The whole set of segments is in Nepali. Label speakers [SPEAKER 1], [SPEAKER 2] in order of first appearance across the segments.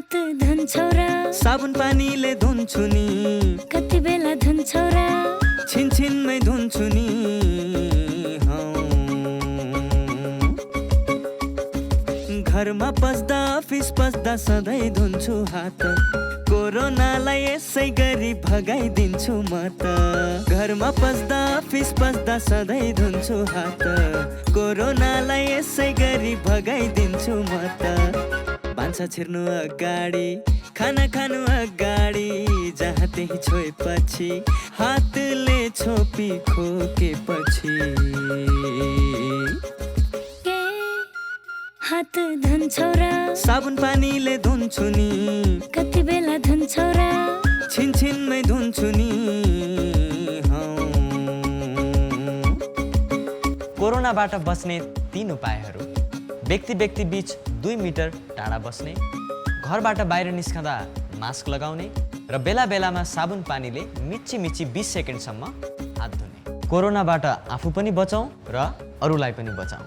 [SPEAKER 1] हात धुन्छौ र
[SPEAKER 2] साबुन पानीले धुन्छु नि
[SPEAKER 1] कति बेला धुन्छौ र
[SPEAKER 2] छिनछिनमै धुन्छु नि घरमा पस्दा अफिस पस्दा सधैँ धुन्छु हात कोरोनालाई यसै गरी भगाइदिन्छु म त घरमा पस्दा अफिस पस्दा सधैँ धुन्छु हात कोरोनालाई यसै गरी भगाइदिन्छु म त भान्सा छिर्नु अगाडि खाना खानु अगाडि जहाँ त्यही छोएपछि हातले छोपी खोकेपछि
[SPEAKER 1] हात धुन्छौ र
[SPEAKER 2] साबुन पानीले धुन्छु नि
[SPEAKER 1] कति बेला धुन्छौ र
[SPEAKER 2] छिनछिनमै धुन्छु नि
[SPEAKER 3] कोरोनाबाट बच्ने 3 उपायहरू। व्यक्ति बीच 2 मिटर टाढा बस्ने, घरबाट बाहिर निस्कँदा मास्क लगाउने र बेला बेलामा साबुन पानीले मिची 20 सेकेन्डसम्म हात धुने। कोरोनाबाट आफू पनि बचाउँ र अरूलाई पनि बचाउँ।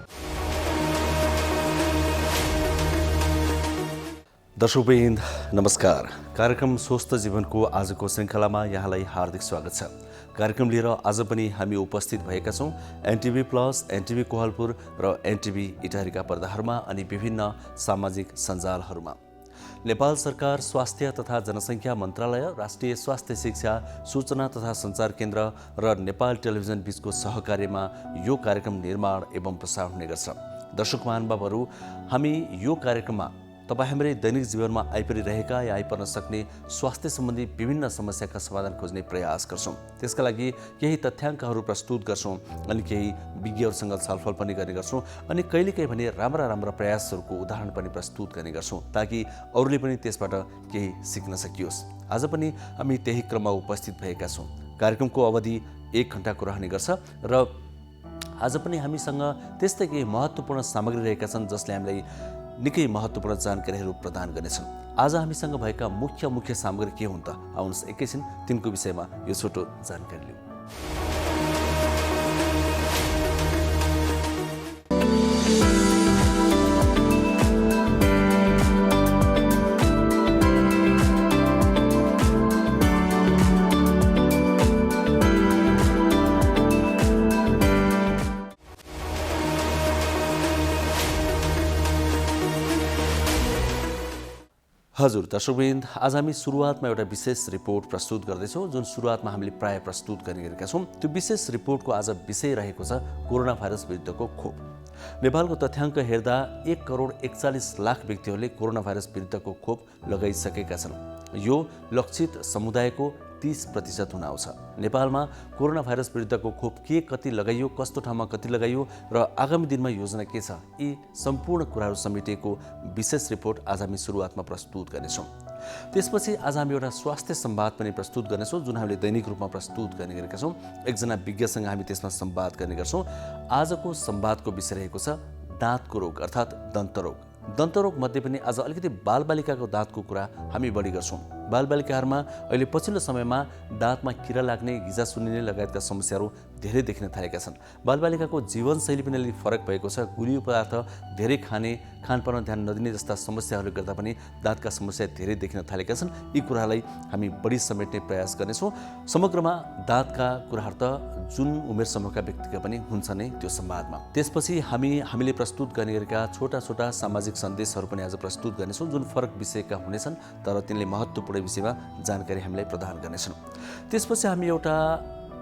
[SPEAKER 4] दर्शकवृन्द नमस्कार। कार्यक्रम स्वस्थ जीवनको आजको श्रृङ्खलामा यहाँलाई हार्दिक स्वागत छ। कार्यक्रम लिएर आज पनि हामी उपस्थित भएका छौँ एनटिभी प्लस, एनटिभी कोहलपुर र एनटिभी इटारीका पर्दाहरूमा अनि विभिन्न सामाजिक सञ्जालहरूमा। नेपाल सरकार स्वास्थ्य तथा जनसङ्ख्या मन्त्रालय, राष्ट्रिय स्वास्थ्य शिक्षा सूचना तथा सञ्चार केन्द्र र नेपाल टेलिभिजन बीचको सहकार्यमा यो कार्यक्रम निर्माण एवं प्रसारण हुने गर्छ। दर्शक महानुभावहरू, हामी यो कार्यक्रममा तपाईँ हाम्रै दैनिक जीवनमा आइपरिरहेका या आइपर्न सक्ने स्वास्थ्य सम्बन्धी विभिन्न समस्याका समाधान खोज्ने प्रयास गर्छौँ। त्यसका लागि केही तथ्याङ्कहरू प्रस्तुत गर्छौँ अनि केही विज्ञहरूसँग छलफल पनि गर्ने गर्छौँ अनि कहिलेकाहीँ भने राम्रा प्रयासहरूको उदाहरण पनि प्रस्तुत गर्ने गर्छौँ ताकि अरूले पनि त्यसबाट केही सिक्न सकियोस्। आज पनि हामी त्यही क्रममा उपस्थित भएका छौँ। कार्यक्रमको अवधि 1 घण्टाको रहने गर्छ र आज पनि हामीसँग त्यस्तै केही महत्त्वपूर्ण सामग्री रहेका छन् जसले हामीलाई निकै महत्त्वपूर्ण जानकारीहरू प्रदान गर्नेछन्। आज हामीसँग भएका मुख्य सामग्री के हुन् त? आउनुहोस् एकैछिन तिनको विषयमा यो छोटो जानकारी लिउँ। हजुर दर्शकवृन्द, आज हामी सुरुवातमा एउटा विशेष रिपोर्ट प्रस्तुत गर्दैछौँ जुन सुरुवातमा हामीले प्राय प्रस्तुत गर्ने गरेका छौँ। त्यो विशेष रिपोर्टको आज विषय रहेको छ कोरोना भाइरस विरुद्धको खोप। नेपालको तथ्याङ्क हेर्दा 1,41,00,000 व्यक्तिहरूले कोरोना भाइरस विरुद्धको खोप लगाइसकेका छन्। यो लक्षित समुदायको 30% हुन आउँछ। नेपालमा कोरोना भाइरस विरुद्धको खोप के कति लगाइयो, कस्तो ठाउँमा कति लगाइयो र आगामी दिनमा योजना के छ, यी सम्पूर्ण कुराहरू समेटिएको विशेष रिपोर्ट आज हामी सुरुवातमा प्रस्तुत गर्नेछौँ। त्यसपछि आज हामी एउटा स्वास्थ्य संवाद पनि प्रस्तुत गर्नेछौँ जुन हामीले दैनिक रूपमा प्रस्तुत गर्ने गरेका छौँ। एकजना विज्ञसँग हामी त्यसमा संवाद गर्ने गर्छौँ। आजको संवादको विषय रहेको छ दाँतको रोग अर्थात् दन्तरोग। दन्तरोग मध्ये पनि आज अलिकति बालबालिकाको दाँतको कुरा हामी बढी गर्छौँ। बालबालिकाहरूमा अहिले पछिल्लो समयमा दाँतमा किरा लाग्ने, हिजा सुन्निने लगायतका समस्याहरू धेरै देखिन थालेका छन्। बालबालिकाको जीवनशैली पनि अलिक फरक भएको छ। गुलियो पदार्थ धेरै खाने, खानपानमा ध्यान नदिने जस्ता समस्याहरूले गर्दा पनि दाँतका समस्या धेरै देखिन थालेका छन्। यी कुरालाई हामी बढी समेट्ने प्रयास गर्नेछौँ। समग्रमा दाँतका कुराहरू त जुन उमेर समूहका व्यक्तिका पनि हुन्छ नै त्यो संवादमा। त्यसपछि हामीले प्रस्तुत गर्ने गरेका छोटा सामाजिक सन्देशहरू पनि आज प्रस्तुत गर्नेछौँ जुन फरक विषयका हुनेछन् तर तिनले महत्त्वपूर्ण विषयमा जानकारी हामीलाई प्रदान गर्नेछन्। त्यसपछि हामी एउटा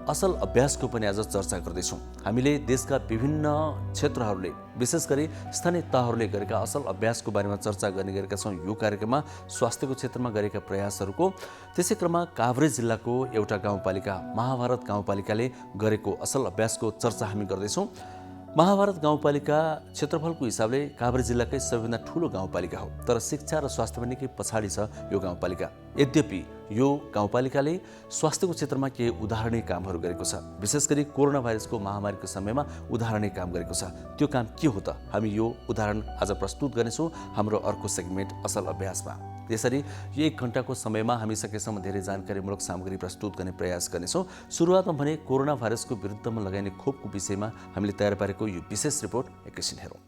[SPEAKER 4] असल अभ्यासको पनि आज चर्चा गर्दैछौँ। हामीले देशका विभिन्न क्षेत्रहरूले विशेष गरी स्थानीय तहहरूले गरेका असल अभ्यासको बारेमा चर्चा गर्ने गरेका छौँ यो कार्यक्रममा। स्वास्थ्यको क्षेत्रमा गरेका प्रयासहरूको त्यसै क्रममा काभ्रे जिल्लाको एउटा गाउँपालिका महाभारत गाउँपालिकाले गरेको असल अभ्यासको चर्चा हामी गर्दैछौँ। महाभारत गाउँपालिका क्षेत्रफलको हिसाबले काभ्रे जिल्लाकै सबैभन्दा ठुलो गाउँपालिका हो तर शिक्षा र स्वास्थ्यमा निकै पछाडि छ यो गाउँपालिका। यद्यपि यो गाउँपालिकाले स्वास्थ्यको क्षेत्रमा केही उदाहरणीय कामहरू गरेको छ। विशेष गरी कोरोना भाइरसको महामारीको समयमा उदाहरणीय काम गरेको छ। त्यो काम के हो त? हामी यो उदाहरण आज प्रस्तुत गर्नेछौँ हाम्रो अर्को सेगमेन्ट असल अभ्यासमा। त्यसरी यो 1 घण्टाको समयमा हामी सकेसम्म धेरै जानकारीमूलक सामग्री प्रस्तुत गर्ने प्रयास गर्नेछौँ। सुरुवातमा भने कोरोना भाइरसको विरुद्धमा लगाइने खोपको विषयमा हामीले तयार पारेको यो विशेष रिपोर्ट एकैछिन हेरौँ।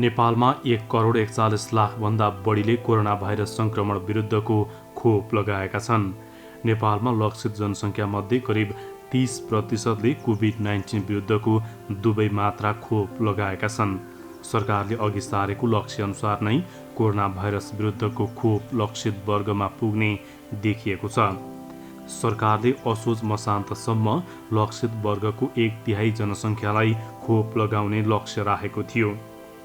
[SPEAKER 5] नेपालमा 1,41,00,000 भन्दा बढीले कोरोना भाइरस संक्रमण विरुद्धको खोप लगाएका छन्। नेपालमा लक्षित जनसङ्ख्यामध्ये करिब 30%ले कोभिड-19 विरुद्धको दुवै मात्रा खोप लगाएका छन्। सरकारले अघि सारेको लक्ष्य अनुसार नै कोरोना भाइरस विरुद्धको खोप लक्षित वर्गमा पुग्ने देखिएको छ। सरकारले असोज मसान्तसम्म लक्षित वर्गको 1/3 जनसङ्ख्यालाई खोप लगाउने लक्ष्य राखेको थियो।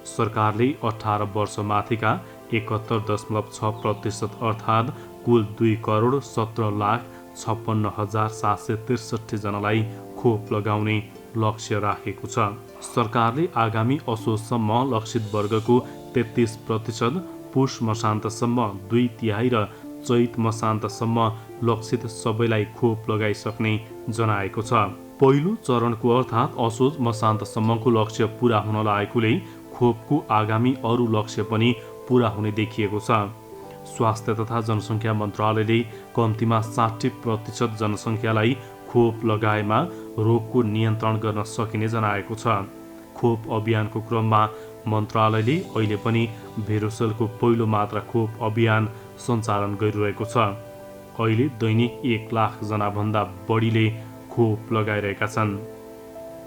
[SPEAKER 5] सरकारले 18 वर्ष माथिका 71.6% अर्थात् कुल 2,17,56,763 जनालाई खोप लगाउने लक्ष्य राखेको छ। सरकारले आगामी असोजसम्म लक्षित वर्गको 33%, पुष मसान्तसम्म 2/3 र चैत मसान्तसम्म लक्षित सबैलाई खोप लगाइसक्ने जनाएको छ। पहिलो चरणको अर्थात् असोज मसान्तसम्मको लक्ष्य पूरा हुन लागेकोले खोपको आगामी अरू लक्ष्य पनि पूरा हुने देखिएको छ। स्वास्थ्य तथा जनसङ्ख्या मन्त्रालयले कम्तीमा 60% जनसङ्ख्यालाई खोप लगाएमा रोगको नियन्त्रण गर्न सकिने जनाएको छ। खोप अभियानको क्रममा मन्त्रालयले अहिले पनि भेरोसेलको पहिलो मात्रा खोप अभियान सञ्चालन गरिरहेको छ। अहिले दैनिक 1 लाख जनाभन्दा बढीले खोप लगाइरहेका छन्।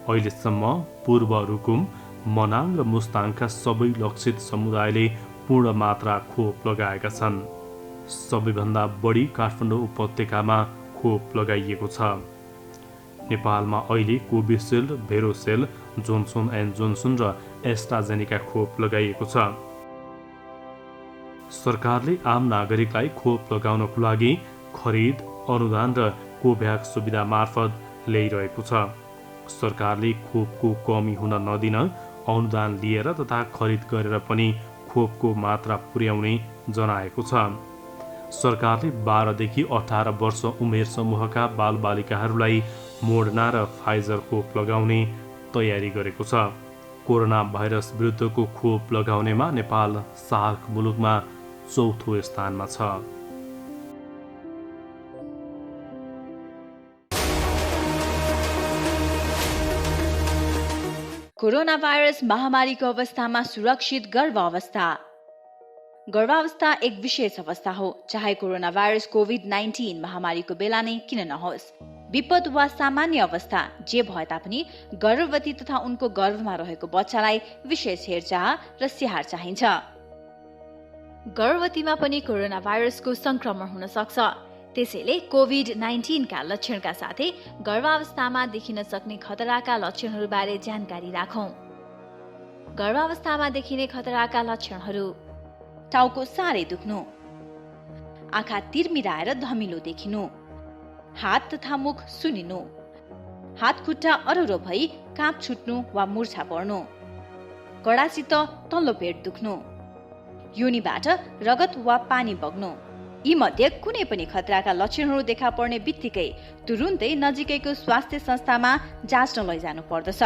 [SPEAKER 5] अहिलेसम्म पूर्व रुकुम, मनाङ र मुस्ताङका सबै लक्षित समुदायले पूर्ण मात्रा खोप लगाएका छन्। सबैभन्दा बढी काठमाडौँ उपत्यकामा खोप लगाइएको छ। नेपालमा अहिले कोभिसिल्ड, भेरोसेल, जोन्सन एन्ड जोन्सन र एस्ट्राजेनेका खोप लगाइएको छ। सरकारले आम नागरिकलाई खोप लगाउनको लागि खरिद, अनुदान र कोभ्याक्स सुविधा मार्फत ल्याइरहेको छ। सरकारले खोपको कमी हुन नदिन अनुदान लिएर तथा खरिद गरेर पनि खोपको मात्रा पुर्याउने जनाएको छ। सरकारले 12 देखि 18 वर्ष उमेर समूहका बालबालिकाहरूलाई मोडर्ना र फाइजर खोप लगाउने तयारी गरेको छ। कोरोना भाइरस विरुद्धको खोप लगाउनेमा नेपाल सार्क मुलुकमा चौथो स्थानमा छ।
[SPEAKER 6] कोरोना भाइरस महामारीको अवस्थामा सुरक्षित गर्भावस्था। गर्भावस्था एक विशेष अवस्था हो, चाहे कोरोना भाइरस कोभिड-19 महामारीको बेला नै किन नहोस्। विपद वा सामान्य अवस्था जे भए तापनि गर्भवती तथा उनको गर्भमा रहेको बच्चालाई विशेष हेरचाह र स्याहार चाहिन्छ। गर्भवतीमा पनि कोरोना भाइरसको संक्रमण हुन सक्छ। त्यसैले कोभिड-19 का लक्षणका साथै गर्भावस्थामा देखिन सक्ने खतराका लक्षणहरूबारे जानकारी राखौं। गर्भावस्थामा देखिने खतराका लक्षणहरू: टाउको साह्रै दुख्नु, आँखा तिरमिराएर धमिलो देखिनु, हात तथा मुख सुनिनु, हात खुट्टा अरुरो भई काँप छुट्नु वा मुर्छा पर्नु, कडासित तल्लो पेट दुख्नु, योनिबाट रगत वा पानी बग्नु। यी मध्ये कुनै पनि खतराका लक्षणहरू देखा पर्ने बित्तिकै तुरुन्तै नजिकैको स्वास्थ्य संस्थामा जाँच्न लैजानु पर्दछ।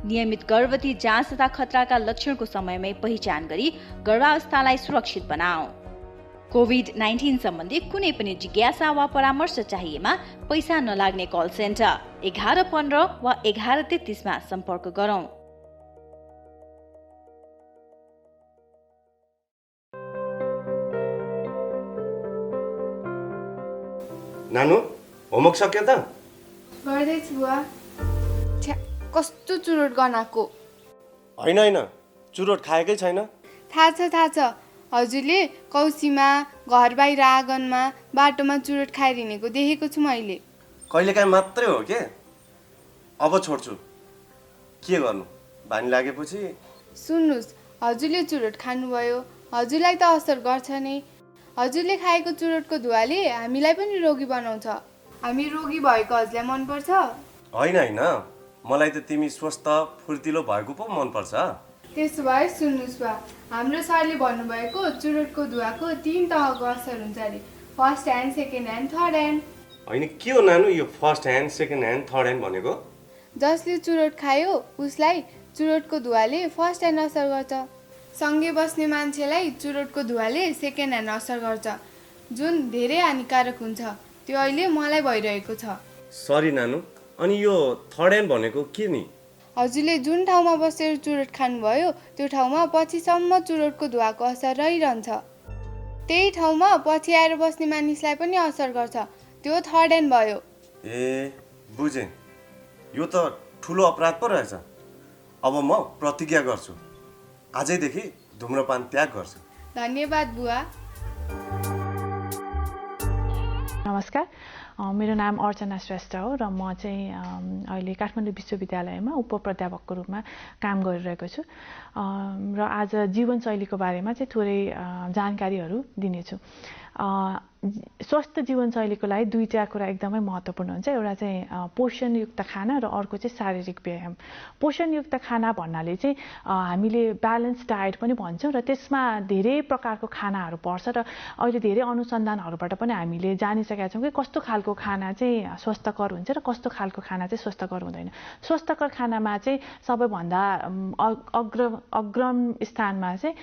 [SPEAKER 6] नियमित गर्भवती जाँच तथा खतराका लक्षणको समयमै पहिचान गरी गर्भावस्थालाई सुरक्षित बनाऊ। कोभिड-19 सम्बन्धी कुनै पनि जिज्ञासा वा परामर्श चाहिएमा पैसा नलाग्ने कल सेन्टर 1115 वा 1133 मा सम्पर्क गरौँ।
[SPEAKER 7] नानु, होमवर्क सक्यो त?
[SPEAKER 8] गर्दैछु बुवा। छ्या, कस्तो चुरोट गनाएको।
[SPEAKER 7] होइन, चुरोट खाएकै छैन।
[SPEAKER 8] थाहा छ। हजुरले कौसीमा, घर बाहिर आँगनमा, बाटोमा चुरोट खाएर हिँडेको देखेको छु मैले।
[SPEAKER 7] कहिलेकाहीँ मात्रै हो के? अब छोड्छु। के गर्नु, बानी लागेपछि।
[SPEAKER 8] सुन्नुहोस्, हजुरले चुरोट खानुभयो, हजुरलाई त असर गर्छ नै। हजुरले खाएको चुरोटको धुवाले हामीलाई पनि रोगी बनाउँछ। हामी रोगी भएको हजुरलाई मनपर्छ?
[SPEAKER 7] होइन, मलाई त तिमी स्वस्थ फुर्तिलो भएको पो मनपर्छ।
[SPEAKER 8] त्यसो भए सुन्नुहोस् बा, हाम्रो सरले भन्नुभएको चुरोटको धुवाको 3 तहको असर हुन्छ अरे। First hand, second hand, third hand.
[SPEAKER 7] होइन, के हो नानु यो first hand, second hand, third hand भनेको?
[SPEAKER 8] जसले चुरोट खायो उसलाई चुरोटको धुवाले फर्स्ट ह्यान्ड असर गर्छ। सँगै बस्ने मान्छेलाई चुरोटको धुवाले सेकेन्ड ह्यान्ड असर गर्छ, जुन धेरै हानिकारक हुन्छ। त्यो अहिले मलाई भइरहेको छ।
[SPEAKER 7] सरी नानु, अनि यो थर्ड ह्यान्ड भनेको के नि?
[SPEAKER 8] हजुरले जुन ठाउँमा बसेर चुरोट खानुभयो त्यो ठाउँमा पछिसम्म चुरोटको धुवाको असर रहिरहन्छ। त्यही ठाउँमा पछि आएर बस्ने मानिसलाई पनि असर गर्छ। त्यो थर्ड ह्यान्ड भयो।
[SPEAKER 7] ए बुझेँ, यो त ठुलो अपराध पो रहेछ। अब म प्रतिज्ञा गर्छु, आजैदेखि धुम्रपान त्याग गर्छु।
[SPEAKER 8] धन्यवाद बुवा।
[SPEAKER 9] नमस्कार, मेरो नाम अर्चना श्रेष्ठ हो र म चाहिँ अहिले काठमाडौँ विश्वविद्यालयमा उपप्राध्यापकको रूपमा काम गरिरहेको छु र आज जीवनशैलीको बारेमा चाहिँ थोरै जानकारीहरू दिनेछु। स्वस्थ जीवनशैलीको लागि दुईवटा कुरा एकदमै महत्त्वपूर्ण हुन्छ। एउटा चाहिँ पोषणयुक्त खाना र अर्को चाहिँ शारीरिक व्यायाम। पोषणयुक्त खाना भन्नाले चाहिँ हामीले ब्यालेन्स डायट पनि भन्छौँ र त्यसमा धेरै प्रकारको खानाहरू पर्छ र अहिले धेरै अनुसन्धानहरूबाट पनि हामीले जानिसकेका छौँ कि कस्तो खालको खाना चाहिँ स्वस्थकर हुन्छ र कस्तो खालको खाना चाहिँ स्वस्थकर हुँदैन। स्वस्थकर खानामा चाहिँ सबैभन्दा अग्रम स्थानमा चाहिँ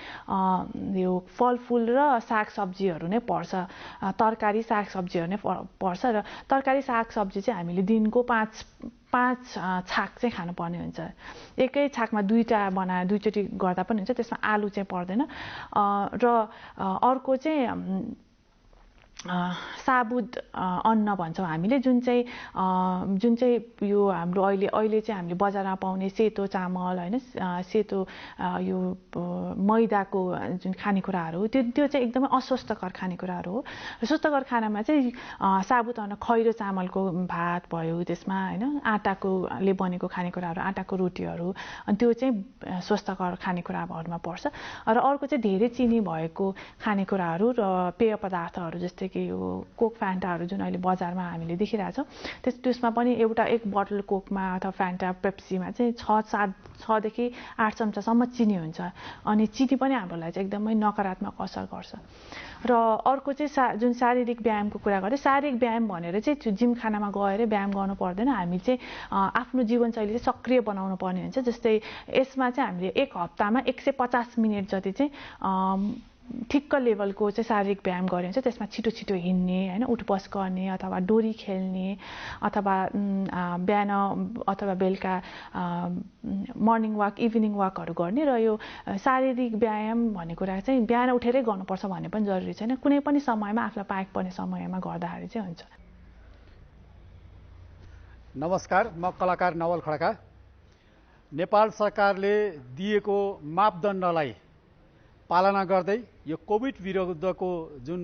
[SPEAKER 9] यो फलफुल र सागसब्जीहरू नै पर्छ। तरकारी सागसब्जीहरू नै पर्छ र तरकारी सागसब्जी चाहिँ हामीले दिनको पाँच छाक चाहिँ खानुपर्ने हुन्छ। एकै छाकमा दुईचोटि गर्दा पनि हुन्छ, त्यसमा आलु चाहिँ पर्दैन। र अर्को चाहिँ साबुत अन्न भन्छौँ हामीले, जुन चाहिँ यो हाम्रो अहिले चाहिँ हामीले बजारमा पाउने सेतो चामल होइन, सेतो यो मैदाको जुन खानेकुराहरू हो त्यो चाहिँ एकदमै अस्वस्थकर खानेकुराहरू हो। र स्वस्थकर खानामा चाहिँ साबुत अन्न, खैरो चामलको भात भयो, त्यसमा होइन आटाकोले बनेको खानेकुराहरू, आटाको रोटीहरू, अनि त्यो चाहिँ स्वस्थकर खानेकुराहरूमा पर्छ। र अर्को चाहिँ धेरै चिनी भएको खानेकुराहरू र पेय पदार्थहरू जस्तै कि यो कोक फ्यान्टाहरू जुन अहिले बजारमा हामीले देखिरहेछौँ, त्यसमा पनि एक बोतल कोकमा अथवा फ्यान्टा पेप्सीमा चाहिँ 6देखि 8 चम्चासम्म चिनी हुन्छ। अनि चिनी पनि हाम्रो लागि चाहिँ एकदमै नकारात्मक असर गर्छ। र अर्को चाहिँ जुन शारीरिक व्यायामको कुरा गरेँ, शारीरिक व्यायाम भनेर चाहिँ त्यो जिम खानामा गएर व्यायाम गर्नु पर्दैन। हामी चाहिँ आफ्नो जीवनशैली चाहिँ सक्रिय बनाउनु पर्ने हुन्छ। जस्तै यसमा चाहिँ हामीले एक हप्तामा 150 मिनट जति चाहिँ ठिक्क लेभलको चाहिँ शारीरिक व्यायाम गरे हुन्छ। त्यसमा छिटो छिटो हिँड्ने होइन, उठबस गर्ने अथवा डोरी खेल्ने अथवा बिहान अथवा बेलुका मर्निङ वाक, इभिनिङ वाकहरू गर्ने। र यो शारीरिक व्यायाम भन्ने कुरा चाहिँ बिहान उठेरै गर्नुपर्छ भन्ने पनि जरुरी छैन। कुनै पनि समयमा आफूलाई पाएको पर्ने समयमा गर्दाखेरि चाहिँ हुन्छ।
[SPEAKER 10] नमस्कार, म कलाकार नवल खड्का। नेपाल सरकारले दिएको मापदण्डलाई पालना गर्दै यो कोभिड विरुद्धको जुन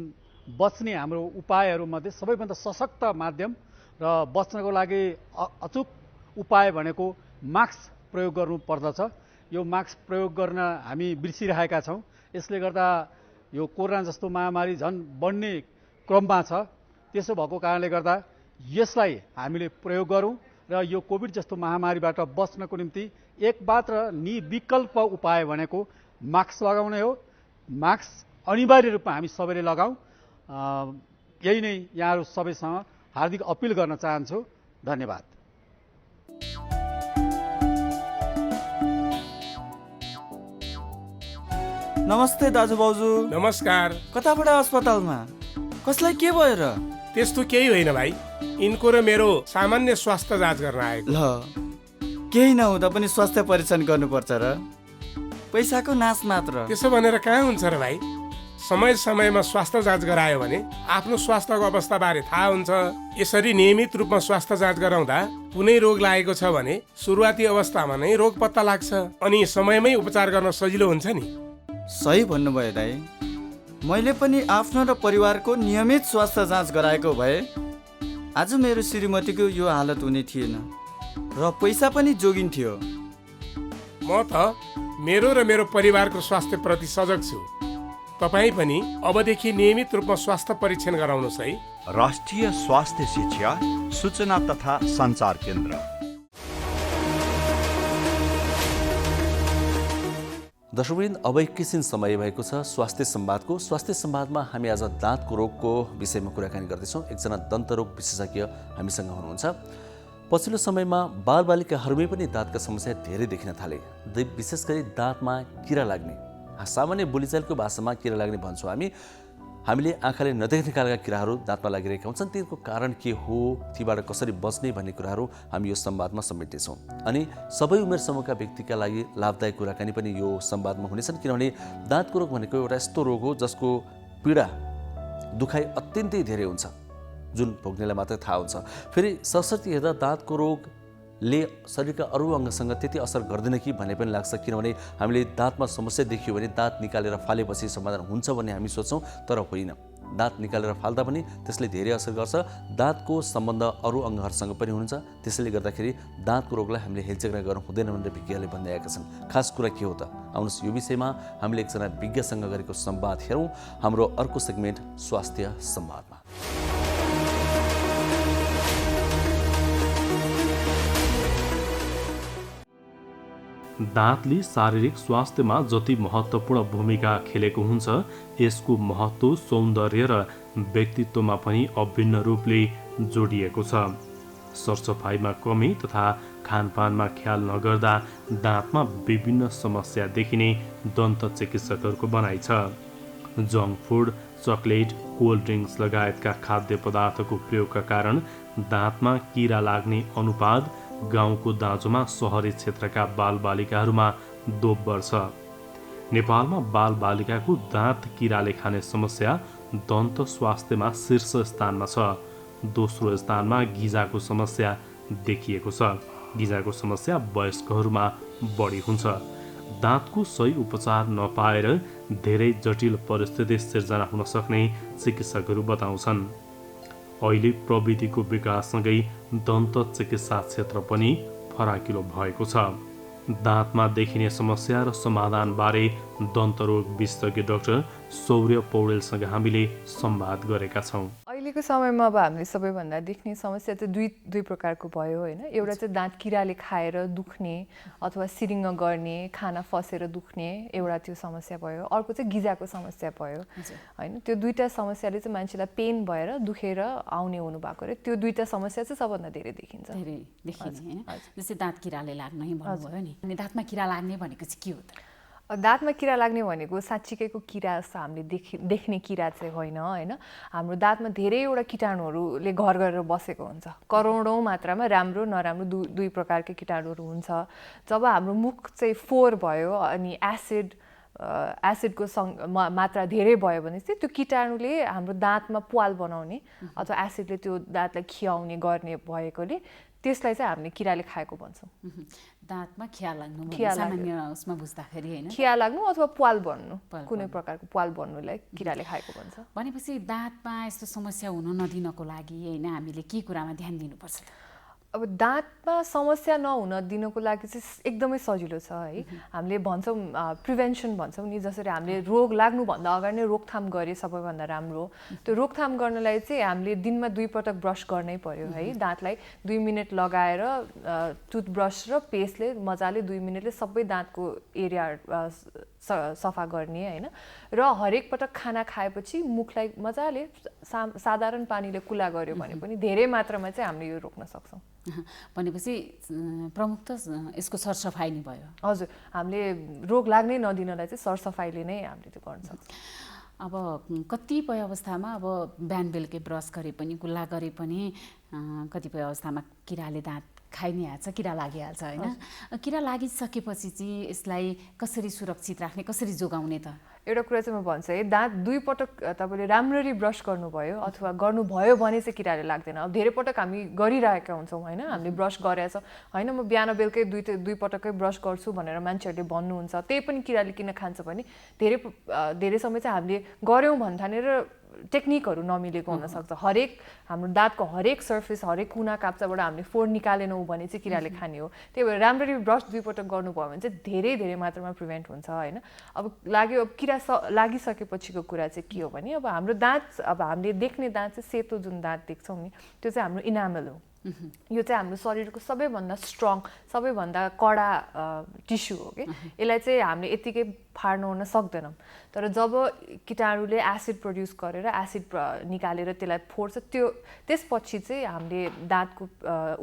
[SPEAKER 10] बच्ने हाम्रो उपायहरूमध्ये सबैभन्दा सशक्त माध्यम र बच्नको लागि अचूक उपाय भनेको मास्क प्रयोग गर्नुपर्दछ। यो मास्क प्रयोग गर्न हामी बिर्सिरहेका छौँ। यसले गर्दा यो कोरोना जस्तो महामारी झन् बढ्ने क्रममा छ। त्यसो भएको कारणले गर्दा यसलाई हामीले प्रयोग गरौँ र यो कोभिड जस्तो महामारीबाट बच्नको निम्ति एकमात्र निविकल्प उपाय भनेको मास्क लगाउने हो। मास्क अनिवार्य रूपमा हामी सबैले लगाऊँ। यही नै यहाँहरू सबैसँग हार्दिक अपिल गर्न चाहन्छु। धन्यवाद।
[SPEAKER 11] नमस्ते दाजु भाउजू।
[SPEAKER 12] नमस्कार।
[SPEAKER 11] कताबाट अस्पतालमा? कसलाई के भयो र?
[SPEAKER 12] त्यस्तो केही होइन भाइ, यिनको र मेरो सामान्य स्वास्थ्य जाँच गर्न आएको।
[SPEAKER 11] ल, केही नहुँदा पनि स्वास्थ्य परीक्षण गर्नुपर्छ र? पैसाको नाश मात्र।
[SPEAKER 12] त्यसो भनेर कहाँ हुन्छ र भाइ? समय समयमा स्वास्थ्य जाँच गरायो भने आफ्नो स्वास्थ्यको अवस्थाबारे थाहा हुन्छ। यसरी नियमित रूपमा स्वास्थ्य जाँच गराउँदा कुनै रोग लागेको छ भने सुरुवाती अवस्थामा नै रोग पत्ता लाग्छ अनि समयमै उपचार गर्न सजिलो हुन्छ नि।
[SPEAKER 11] सही भन्नुभयो दाइ। मैले पनि आफ्नो र परिवारको नियमित स्वास्थ्य जाँच गराएको भए आज मेरो श्रीमतीको यो हालत हुने थिएन र पैसा पनि जोगिन्थ्यो।
[SPEAKER 12] म त मेरो र मेरो परिवारको स्वास्थ्यप्रति सजग छु। तपाईँ पनि अबदेखि नियमित रूपमा स्वास्थ्य परीक्षण गराउनुहोस् है।
[SPEAKER 13] राष्ट्रिय स्वास्थ्य शिक्षा सूचना तथा सञ्चार केन्द्र।
[SPEAKER 4] दर्शकवृन्द, अब एकैछिन समय भएको छ स्वास्थ्य संवादको। स्वास्थ्य संवादमा हामी आज दाँतको रोगको विषयमा कुराकानी गर्दैछौँ। एकजना दन्तरोग विशेषज्ञ हामीसँग हुनुहुन्छ। पछिल्लो समयमा बालबालिकाहरूमै पनि दाँतका समस्या धेरै देखिन थाले। विशेष गरी दाँतमा किरा लाग्ने, सामान्य बोलीचालको भाषामा किरा लाग्ने भन्छौँ हामी। हामीले आँखाले नदेख्ने खालका किराहरू दाँतमा लागिरहेका हुन्छन्। तिनको कारण के हो, तीबाट कसरी बच्ने भन्ने कुराहरू हामी यो संवादमा समेट्नेछौँ। अनि सबै उमेर समूहका व्यक्तिका लागि लाभदायक कुराकानी पनि यो संवादमा हुनेछन्, किनभने दाँतको रोग भनेको एउटा यस्तो रोग हो जसको पीडा दुखाइ अत्यन्तै धेरै हुन्छ, जुन भोग्नेलाई मात्रै थाहा हुन्छ। फेरि सरस्वती हेर्दा दाँतको रोगले शरीरका अरू अङ्गसँग त्यति असर गर्दैन कि भन्ने पनि लाग्छ, किनभने हामीले दाँतमा समस्या देखियो भने दाँत निकालेर फालेपछि समाधान हुन्छ भन्ने हामी सोच्छौँ, तर होइन। दाँत निकालेर फाल्दा पनि त्यसले धेरै असर गर्छ। दाँतको सम्बन्ध अरू अङ्गहरूसँग पनि हुन्छ, त्यसैले गर्दाखेरि दाँतको रोगलाई हामीले हेलचेक्रा गर्नु हुँदैन भनेर विज्ञले भन्दै आएका छन्। खास कुरा के हो त, आउनुहोस् यो विषयमा हामीले एकजना विज्ञसँग गरेको संवाद हेरौँ हाम्रो अर्को सेगमेन्ट स्वास्थ्य संवादमा।
[SPEAKER 5] दाँतले शारीरिक स्वास्थ्यमा जति महत्त्वपूर्ण भूमिका खेलेको हुन्छ, यसको महत्त्व सौन्दर्य र व्यक्तित्वमा पनि अभिन्न रूपले जोडिएको छ। सरसफाइमा कमी तथा खानपानमा ख्याल नगर्दा दाँतमा विभिन्न समस्या देखिने दन्त चिकित्सकहरूको भनाइ छ। Junk food, chocolate, cold drinks लगायतका खाद्य पदार्थको प्रयोगका कारण दाँतमा किरा लाग्ने अनुपात गाउँको दाँजोमा सहरी क्षेत्रका बालबालिकाहरूमा दोब्बर छ। नेपालमा बालबालिकाको दाँत किराले खाने समस्या दन्त स्वास्थ्यमा शीर्ष स्थानमा छ। दोस्रो स्थानमा गिजाको समस्या देखिएको छ। गिजाको समस्या वयस्कहरूमा बढी हुन्छ। दाँतको सही उपचार नपाएर धेरै जटिल परिस्थिति सिर्जना हुन सक्ने चिकित्सकहरू बताउँछन्। अहिले प्रविधिको विकाससँगै दन्त चिकित्सा क्षेत्र पनि फराकिलो भएको छ। दाँतमा देखिने समस्या र समाधानबारे दन्तरोग विशेषज्ञ डाक्टर सौर्य पौडेलसँग हामीले संवाद गरेका छौँ।
[SPEAKER 14] अहिलेको समयमा अब हामीले सबैभन्दा देख्ने समस्या चाहिँ दुई प्रकारको भयो होइन। एउटा चाहिँ दाँत किराले खाएर दुख्ने अथवा सिरिङ्ग गर्ने, खाना फसेर दुख्ने एउटा त्यो समस्या भयो। अर्को चाहिँ गिजाको समस्या भयो होइन। त्यो दुईवटा समस्याले चाहिँ मान्छेलाई पेन भएर दुखेर आउने हुनुभएको रे त्यो दुईवटा समस्या चाहिँ सबभन्दा धेरै देखिन्छ।
[SPEAKER 15] धेरै देखिने होइन, जस्तै दाँत किराले लाग्ने भन्नुभयो नि। अनि दाँतमा किरा लाग्ने भनेको चाहिँ के हो त?
[SPEAKER 14] दाँतमा किरा लाग्ने भनेको साँच्चीकैको किरा जस्तो हामीले देख्ने किरा चाहिँ होइन होइन। हाम्रो दाँतमा धेरैवटा कीटाणुहरूले घर गरेर बसेको हुन्छ। करोडौँ मात्रामा राम्रो नराम्रो दुई प्रकारकै कीटाणुहरू हुन्छ। जब हाम्रो मुख चाहिँ फोहोर भयो अनि एसिडको मात्रा धेरै भयो भने चाहिँ त्यो कीटाणुले हाम्रो दाँतमा प्वाल बनाउने अथवा एसिडले त्यो दाँतलाई खियाउने गर्ने भएकोले त्यसलाई चाहिँ हामीले किराले खाएको भन्छौँ।
[SPEAKER 15] दाँतमा खिया लाग्नु सामान्य उसमा बुझ्दाखेरि होइन,
[SPEAKER 14] खिया लाग्नु अथवा प्वाल बन्नु, कुनै प्रकारको प्वाल बन्नुलाई किराले खाएको भन्छ।
[SPEAKER 15] भनेपछि दाँतमा यस्तो समस्या हुन नदिनको लागि होइन हामीले के कुरामा ध्यान दिनुपर्छ त?
[SPEAKER 14] अब दाँतमा समस्या नहुन दिनको लागि चाहिँ एकदमै सजिलो छ है। हामीले भन्छौँ प्रिभेन्सन भन्छौँ नि, जसरी हामीले रोग लाग्नुभन्दा अगाडि नै रोकथाम गरे सबैभन्दा राम्रो। त्यो रोकथाम गर्नलाई चाहिँ हामीले दिनमा 2 पटक ब्रस गर्नै पर्यो है। दाँतलाई 2 मिनट लगाएर टुथब्रस र पेस्टले मजाले 2 मिनटले सबै दाँतको एरिया सफा गर्ने होइन। र हरेक पटक खाना खाएपछि मुखलाई मजाले साधारण पानीले कुला गर्यो भने पनि धेरै मात्रामा चाहिँ हामीले यो रोक्न सक्छौँ।
[SPEAKER 15] भनेपछि प्रमुख त यसको सरसफाइ नै भयो।
[SPEAKER 14] हजुर, हामीले रोग लाग्नै नदिनलाई चाहिँ सरसफाइले नै हामीले त्यो गर्न सक्छौँ।
[SPEAKER 15] अब कतिपय अवस्थामा अब बिहान बेलुकै ब्रस गरे पनि कुल्ला गरे पनि कतिपय अवस्थामा किराले दाँत खाइ नै हाल्छ, किरा लागिहाल्छ होइन। किरा लागिसकेपछि चाहिँ यसलाई कसरी सुरक्षित राख्ने, कसरी जोगाउने त?
[SPEAKER 14] एउटा कुरा चाहिँ म भन्छु है, दाँत 2 पटक तपाईँले राम्ररी ब्रस गर्नुभयो अथवा गर्नुभयो भने चाहिँ किराले लाग्दैन। अब धेरै पटक हामी गरिरहेका हुन्छौँ होइन, हामीले ब्रस गरेछ होइन, म बिहान बेलुकै 2 पटकै ब्रस गर्छु भनेर मान्छेहरूले भन्नुहुन्छ। त्यही पनि किराले किन खान्छ भने धेरै समय चाहिँ हामीले गऱ्यौँ भन्ठानेर टेक्निकहरू नमिलेको हुनसक्छ। हरेक हाम्रो दाँतको हरेक सर्फेस, हरेक कुना काप्चाबाट हामीले फोहोर निकालेनौँ भने चाहिँ किराले खाने हो। त्यही भएर राम्ररी ब्रस 2 पटक गर्नुभयो भने चाहिँ धेरै मात्रामा प्रिभेन्ट हुन्छ होइन। अब किरा लागिसकेपछिको कुरा चाहिँ के हो भने अब हाम्रो दाँत, अब हामीले देख्ने दाँत चाहिँ सेतो जुन दाँत देख्छौँ नि, त्यो चाहिँ हाम्रो इनामल हो यो चाहिँ हाम्रो शरीरको सबैभन्दा स्ट्रङ सबैभन्दा कडा टिस्यु हो कि यसलाई चाहिँ हामीले यतिकै फाड्नु हुन सक्दैनौँ तर जब कीटाणुले एसिड प्रड्युस गरेर एसिड निकालेर त्यसलाई फोड्छ त्यसपछि चाहिँ हामीले दाँतको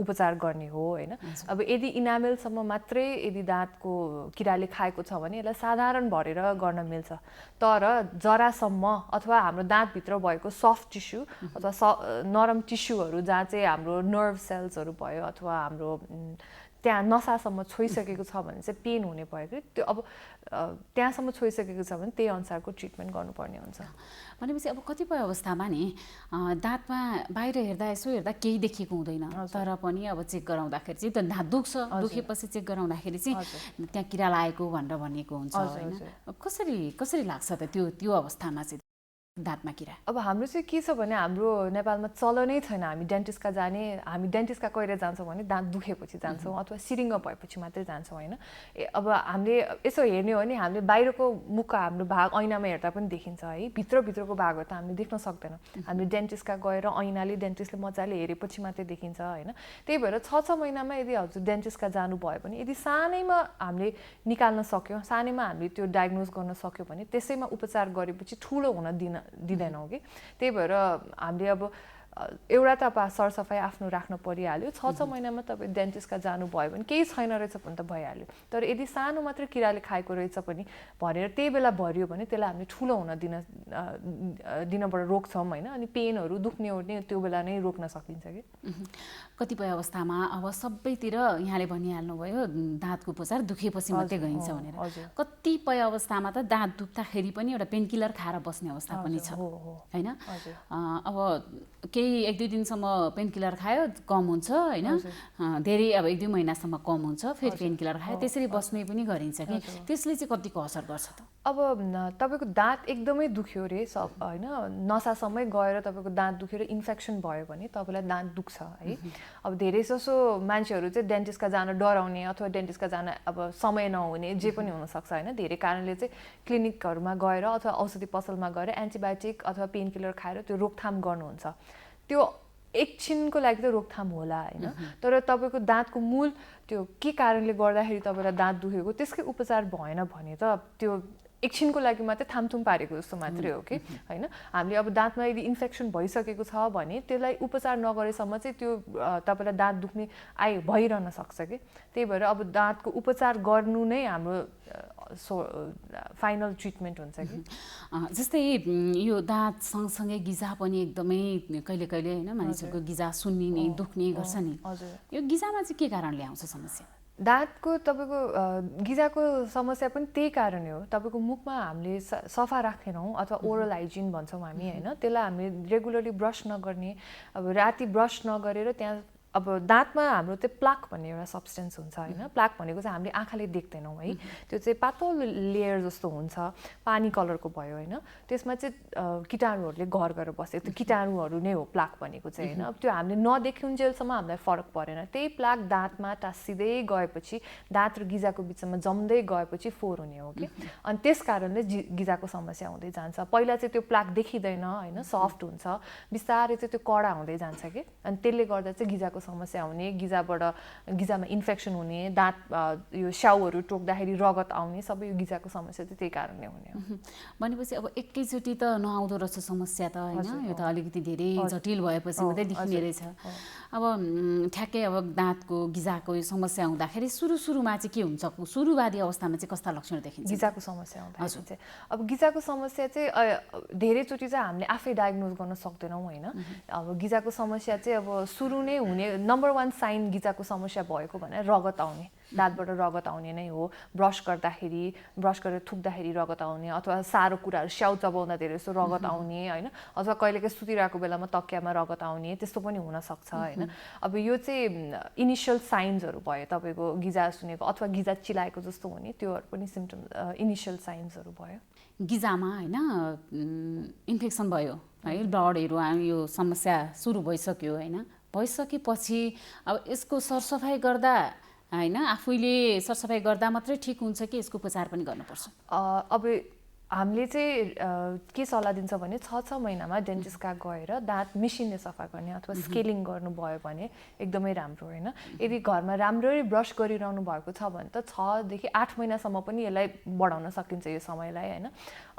[SPEAKER 14] उपचार गर्ने हो होइन अब यदि इनामेलसम्म मात्रै यदि दाँतको किराले खाएको छ भने यसलाई साधारण भरेर गर्न मिल्छ तर जरासम्म अथवा हाम्रो दाँतभित्र भएको सफ्ट टिस्यु अथवा नरम टिस्युहरू जहाँ चाहिँ हाम्रो नर्भ सेल्सहरू भयो अथवा हाम्रो त्यहाँ नसासम्म छोइसकेको छ भने चाहिँ पेन हुने भयो कि त्यो अब त्यहाँसम्म छोइसकेको छ भने त्यही अनुसारको ट्रिटमेन्ट गर्नुपर्ने हुन्छ
[SPEAKER 15] भनेपछि अब कतिपय अवस्थामा नि दाँतमा बाहिर हेर्दा यसो हेर्दा केही देखिएको हुँदैन तर पनि अब चेक गराउँदाखेरि चाहिँ त्यो दाँत दुखेपछि चेक गराउँदाखेरि चाहिँ त्यहाँ किरा लागेको भनेर भनिएको हुन्छ होइन कसरी लाग्छ त त्यो अवस्थामा चाहिँ दाँतमा किरा
[SPEAKER 14] अब हाम्रो चाहिँ के छ भने हाम्रो नेपालमा चलनै छैन हामी डेन्टिस्टका जाने हामी डेन्टिस्टका कहिले जान्छौँ भने दाँत दुखेपछि जान्छौँ अथवा सिरिङ्ग भएपछि मात्रै जान्छौँ होइन अब हामीले यसो हेर्ने हो भने हामीले बाहिरको मुखका हाम्रो भाग ऐनामा हेर्दा पनि देखिन्छ है भित्रको भागहरू त हामीले देख्न सक्दैनौँ हामीले डेन्टिस्टका गएर ऐनाले डेन्टिस्टले मजाले हेरेपछि मात्रै देखिन्छ होइन त्यही भएर 6 महिनामा यदि हजुर डेन्टिस्टका जानुभयो भने यदि सानैमा हामीले निकाल्न सक्यौँ सानैमा हामीले त्यो डायग्नोज गर्न सक्यौँ भने त्यसैमा उपचार गरेपछि ठुलो हुन दिँदैनौँ कि त्यही भएर हामीले अब एउटा त सरसफाइ आफ्नो राख्न परिहाल्यो 6 महिनामा तपाईँ डेन्टिस्टका जानुभयो भने केही छैन रहेछ भने त भइहाल्यो तर यदि सानो मात्रै किराले खाएको रहेछ पनि भनेर त्यही बेला भरियो भने त्यसलाई हामीले ठुलो हुन दिनबाट रोक्छौँ होइन अनि पेनहरू दुख्ने ओर्ने त्यो बेला नै रोक्न सकिन्छ कि
[SPEAKER 15] कतिपय अवस्थामा अब सबैतिर यहाँले भनिहाल्नुभयो दाँतको उपचार दुखेपछि मात्रै गइन्छ भनेर कतिपय अवस्थामा त दाँत दुख्दाखेरि पनि एउटा पेनकिलर खाएर बस्ने अवस्था पनि छ होइन अब केही 1-2 दिनसम्म पेनकिलर खायो कम हुन्छ होइन धेरै अब 1-2 महिनासम्म कम हुन्छ फेरि पेनकिलर खायो त्यसरी बस्ने पनि गरिन्छ कि त्यसले चाहिँ कतिको असर गर्छ त
[SPEAKER 14] अब तपाईँको दाँत एकदमै दुख्यो रे होइन नसासम्मै गएर तपाईँको दाँत दुखेर इन्फेक्सन भयो भने तपाईँलाई दाँत दुख्छ है अब धेरै जसो मान्छेहरू चाहिँ डेन्टिस्टका जान डराउने अथवा डेन्टिस्टका जान अब समय नहुने जे पनि हुनसक्छ होइन धेरै कारणले चाहिँ क्लिनिकहरूमा गएर अथवा औषधि पसलमा गएर एन्टिबायोटिक अथवा पेनकिलर खाएर त्यो रोकथाम गर्नुहुन्छ त्यो एकछिनको लागि त रोकथाम होला होइन तर तपाईँको दाँतको मूल त्यो के कारणले गर्दाखेरि तपाईँलाई दाँत दुखेको त्यसकै उपचार भएन भने त त्यो एकछिनको लागि मात्रै थामथुम पारेको जस्तो मात्रै हो कि होइन हामीले अब दाँतमा यदि इन्फेक्सन भइसकेको छ भने त्यसलाई उपचार नगरेसम्म चाहिँ त्यो तपाईँलाई दाँत दुख्ने भइरहन सक्छ कि त्यही भएर अब दाँतको उपचार गर्नु नै हाम्रो फाइनल ट्रिटमेन्ट हुन्छ कि
[SPEAKER 15] जस्तै यो दाँत सँगसँगै गिजा पनि एकदमै कहिले होइन मानिसहरूको गिजा सुन्निने दुख्ने गर्छ नि यो गिजामा चाहिँ के कारणले आउँछ समस्या
[SPEAKER 14] दाँतको तपाईँको गिजाको समस्या पनि त्यही कारणले हो तपाईँको मुखमा हामीले सफा राखेनौँ अथवा ओरल हाइजिन भन्छौँ हामी होइन त्यसलाई हामीले रेगुलरली ब्रस नगर्ने अब राति ब्रस नगरेर त्यहाँ अब दाँतमा हाम्रो त्यो प्लाक भन्ने एउटा सब्सटेन्स हुन्छ होइन प्लाक भनेको चाहिँ हामीले आँखाले देख्दैनौँ है त्यो चाहिँ पातलो लेयर जस्तो हुन्छ पानी कलरको भयो होइन त्यसमा चाहिँ कीटाणुहरूले घर गरेर बसेको त्यो कीटाणुहरू नै हो प्लाक भनेको चाहिँ होइन अब त्यो हामीले नदेखुन्जेलसम्म हामीलाई फरक परेन त्यही प्लाक दाँतमा टाँसिँदै गएपछि दाँत र गिजाको बिचमा जम्दै गएपछि फोहोर हुने हो कि अनि त्यस कारणले गिजाको समस्या हुँदै जान्छ पहिला चाहिँ त्यो प्लाक देखिँदैन होइन सफ्ट हुन्छ बिस्तारै चाहिँ त्यो कडा हुँदै जान्छ कि अनि त्यसले गर्दा चाहिँ गिजाको समस्या हुने गिजामा इन्फेक्सन हुने दाँत यो स्याउहरू टोक्दाखेरि रगत आउने सबै यो गिजाको समस्या चाहिँ त्यही कारणले हुने हो
[SPEAKER 15] भनेपछि अब एकैचोटि त नआउँदो रहेछ समस्या त होइन यो त अलिकति धेरै जटिल भएपछि मात्रै देखिने रहेछ अब ठ्याक्कै अब दाँतको गिजाको यो समस्या हुँदाखेरि सुरुमा चाहिँ के हुन्छ सुरुवादी अवस्थामा चाहिँ कस्ता लक्षण देखिन्छ
[SPEAKER 14] गिजाको समस्या हुँदाखेरि चाहिँ अब गिजाको समस्या चाहिँ धेरैचोटि चाहिँ हामीले आफै डायग्नोज गर्न सक्दैनौँ होइन अब गिजाको समस्या चाहिँ अब सुरु नै हुने नम्बर 1 साइन गिजाको समस्या भएको भने रगत आउने दाँतबाट रगत आउने नै हो ब्रस गरेर थुक्दाखेरि रगत आउने अथवा सारो कुराहरू स्याउ चबाउँदा धेरै जस्तो रगत आउने होइन अथवा कहिलेकाहीँ सुतिरहेको बेलामा तकियामा रगत आउने त्यस्तो पनि हुनसक्छ होइन अब यो चाहिँ इनिसियल साइन्सहरू भयो तपाईँको गिजा सुनेको अथवा गिजा चिलाएको जस्तो हुने त्योहरू पनि सिम्टम्स इनिसियल साइन्सहरू भयो
[SPEAKER 15] गिजामा होइन इन्फेक्सन भयो है ब्लडहरू यो समस्या सुरु भइसक्यो होइन भइसकेपछि अब यसको सरसफाइ गर्दा होइन आफैले सरसफाइ गर्दा मात्रै ठिक हुन्छ कि यसको उपचार पनि गर्नुपर्छ
[SPEAKER 14] अब हामीले चाहिँ के सल्लाह दिन्छ भने 6 महिनामा डेन्टिस्ट कहाँ गएर दाँत मिसिनले सफा गर्ने अथवा स्केलिङ गर्नुभयो भने एकदमै राम्रो होइन। यदि घरमा राम्ररी ब्रस गरिरहनु भएको छ भने त 6 देखि 8 महिनासम्म पनि यसलाई बढाउन सकिन्छ यो समयलाई होइन।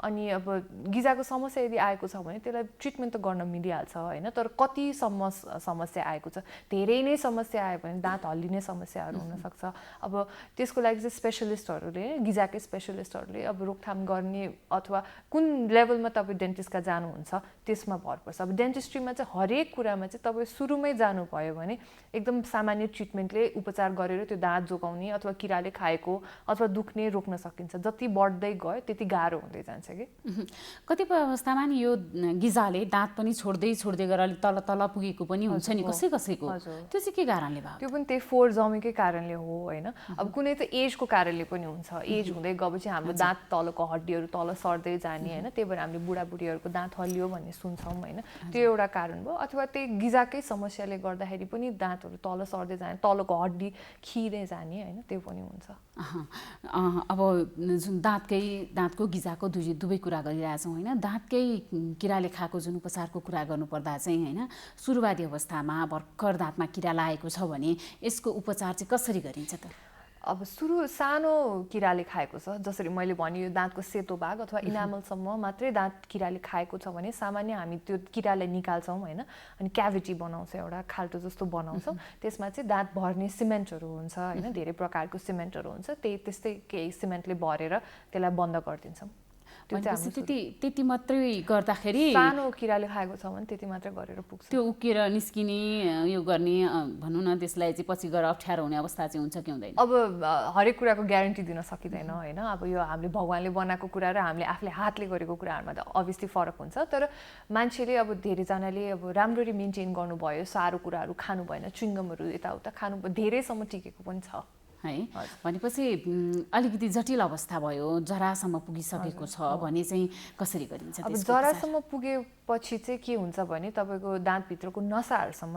[SPEAKER 14] अनि अब गिजाको समस्या यदि आएको छ भने त्यसलाई ट्रिटमेन्ट त गर्न मिलिहाल्छ होइन। तर कतिसम्म समस्या आएको छ, धेरै नै समस्या आयो भने दाँत हल्लिने समस्याहरू हुनसक्छ। अब त्यसको लागि चाहिँ स्पेसलिस्टहरूले गिजाकै स्पेसलिस्टहरूले अब रोकथाम गर्ने अथवा कुन लेभलमा तपाईँ डेन्टिस्ट कहाँ जानुहुन्छ त्यसमा भर पर्छ। अब डेन्टिस्ट्रीमा चाहिँ हरेक कुरामा चाहिँ तपाईँ सुरुमै जानुभयो भने एकदम सामान्य ट्रिटमेन्टले उपचार गरेर त्यो दाँत जोगाउने अथवा किराले खाएको अथवा दुख्ने रोक्न सकिन्छ। जति बढ्दै गयो त्यति गाह्रो हुँदै जान्छ कि।
[SPEAKER 15] कतिपय अवस्थामा नि यो गिजाले दाँत पनि छोड्दै गरेर तल तल पुगेको पनि हुन्छ नि कसैको, त्यो चाहिँ के कारणले भयो?
[SPEAKER 14] त्यो पनि त्यही फोहोर जमेकै कारणले हो होइन। अब कुनै त एजको कारणले पनि हुन्छ, एज हुँदै गएपछि हाम्रो दाँत तलको हड्डीहरू तल सर्दै जाने होइन। त्यही भएर हामीले बुढाबुढीहरूको दाँत हल्लियो भन्ने सुन्छौँ होइन। त्यो एउटा कारण भयो। अथवा त्यही गिजाकै समस्याले गर्दाखेरि पनि दाँतहरू तल सर्दै जाने, तलको हड्डी खिँदै जाने होइन, त्यो पनि हुन्छ।
[SPEAKER 15] अब जुन दाँतको गिजाको दुवै कुरा गरिरहेछौँ होइन। दाँतकै किराले खाएको जुन उपचारको कुरा गर्नुपर्दा चाहिँ होइन, सुरुवाती अवस्थामा भर्खर दाँतमा किरा लागेको छ भने यसको उपचार चाहिँ कसरी गरिन्छ त?
[SPEAKER 14] अब सानो किराले खाएको छ, जसरी मैले भने यो दाँतको सेतो भाग अथवा इनामलसम्म मात्रै दाँत किराले खाएको छ भने सामान्य हामी त्यो किरालाई निकाल्छौँ होइन। अनि क्याभिटी बनाउँछ, एउटा खाल्टो जस्तो बनाउँछौँ। त्यसमा चाहिँ दाँत भर्ने सिमेन्टहरू हुन्छ होइन, धेरै प्रकारको सिमेन्टहरू हुन्छ। त्यस्तै केही सिमेन्टले भरेर त्यसलाई बन्द गरिदिन्छौँ।
[SPEAKER 15] त्यति मात्रै गर्दाखेरि
[SPEAKER 14] सानो किराले खाएको छ भने त्यति मात्रै गरेर पुग्छ।
[SPEAKER 15] त्यो उकेर निस्किने यो गर्ने भनौँ न, त्यसलाई चाहिँ पछि गएर अप्ठ्यारो हुने अवस्था चाहिँ हुन्छ कि हुँदैन?
[SPEAKER 14] अब हरेक कुराको ग्यारेन्टी दिन सकिँदैन होइन। अब यो हामीले भगवानले बनाएको कुरा र हामीले आफूले हातले गरेको कुराहरूमा त अभियसली फरक हुन्छ। तर मान्छेले अब धेरैजनाले अब राम्ररी मेन्टेन गर्नुभयो, सारो कुराहरू खानु भएन, च्युइङगमहरू यताउता खानु धेरैसम्म टिकेको पनि छ
[SPEAKER 15] है। भनेपछि अलिकति जटिल अवस्था भयो, जरासम्म पुगिसकेको छ भने चाहिँ कसरी गरिन्छ?
[SPEAKER 14] अब जरासम्म पुगेपछि चाहिँ के हुन्छ भने तपाईँको दाँतभित्रको नसाहरूसम्म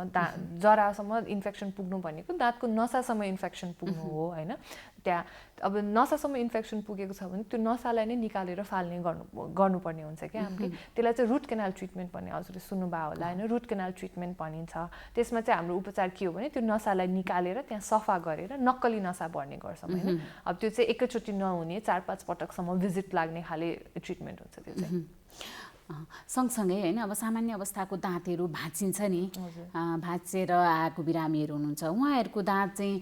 [SPEAKER 14] जरासम्म इन्फेक्सन पुग्नु भनेको दाँतको नसासम्म इन्फेक्सन पुग्नु हो होइन। त्यहाँ अब नसासम्म इन्फेक्सन पुगेको छ भने त्यो नसालाई नै निकालेर फाल्ने गर्नुपर्ने हुन्छ क्या हामीले। त्यसलाई चाहिँ रुट केनाल ट्रिटमेन्ट भन्ने हजुरले सुन्नुभयो होला होइन। रुट केनाल ट्रिटमेन्ट भनिन्छ। त्यसमा चाहिँ हाम्रो उपचार के हो भने त्यो नसालाई निकालेर त्यहाँ सफा गरेर नक्कली नसा भर्ने गर्छौँ होइन। अब त्यो चाहिँ एकैचोटि नहुने 4-5 पटकसम्म भिजिट लाग्ने खाले ट्रिटमेन्ट हुन्छ त्यो चाहिँ।
[SPEAKER 15] सँगसँगै होइन अब सामान्य अवस्थाको दाँतहरू भाँचिन्छ नि, भाँचेर आएको बिरामीहरू हुनुहुन्छ, उहाँहरूको दाँत चाहिँ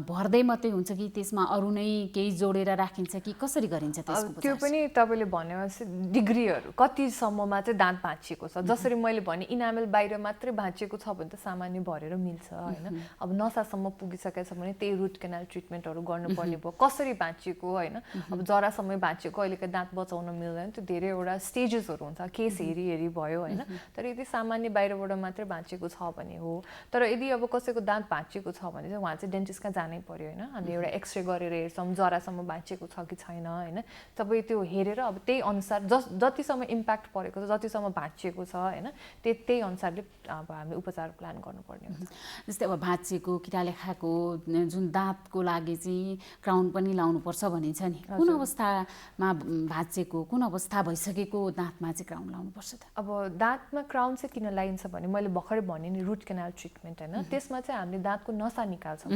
[SPEAKER 15] भर्दै मात्रै हुन्छ कि त्यसमा अरू नै केही जोडेर राखिन्छ कि कसरी गरिन्छ त्यसको?
[SPEAKER 14] त्यो पनि तपाईँले भनेपछि डिग्रीहरू कतिसम्ममा चाहिँ दाँत भाँचिएको छ। जसरी मैले भने इनामेल बाहिर मात्रै भाँचिएको छ भने त सामान्य भरेर मिल्छ होइन। अब नसासम्म पुगिसकेको छ भने त्यही रुट केनाल ट्रिटमेन्टहरू गर्नुपर्ने भयो। कसरी भाँचिएको होइन, अब जरासम्म भाँचिएको अहिलेको दाँत बचाउन मिल्दैन, त्यो धेरैवटा स्टेजेसहरू हुन्छ, केस हेरी भयो होइन। तर यदि सामान्य बाहिरबाट मात्रै भाँचिएको छ भने हो। तर यदि अब कसैको दाँत भाँचिएको छ भने चाहिँ उहाँ चाहिँ डेन्टिस्ट कहाँ जानै पर्यो होइन। हामीले एउटा एक्सरे गरेर हेर्छौँ जरासम्म भाँचिएको छ कि छैन होइन। तपाईँ त्यो हेरेर अब त्यही अनुसार जतिसम्म इम्प्याक्ट परेको छ, जतिसम्म भाँचिएको छ होइन, त्यही अनुसारले अब हामी उपचार प्लान गर्नुपर्ने हुन्छ।
[SPEAKER 15] जस्तै अब भाँचिएको किराले खाएको जुन दाँतको लागि चाहिँ क्राउन पनि लाउनुपर्छ भनिन्छ नि, कुन अवस्थामा भाँचिएको, कुन अवस्था भइसकेको दाँतमा चाहिँ क्राउन लाउनुपर्छ त?
[SPEAKER 14] अब दाँतमा क्राउन चाहिँ किन लगाइन्छ भने मैले भर्खरै भने नि रुट केनाल ट्रिटमेन्ट होइन। त्यसमा चाहिँ हामीले दाँतको नसा निकाल्छौँ।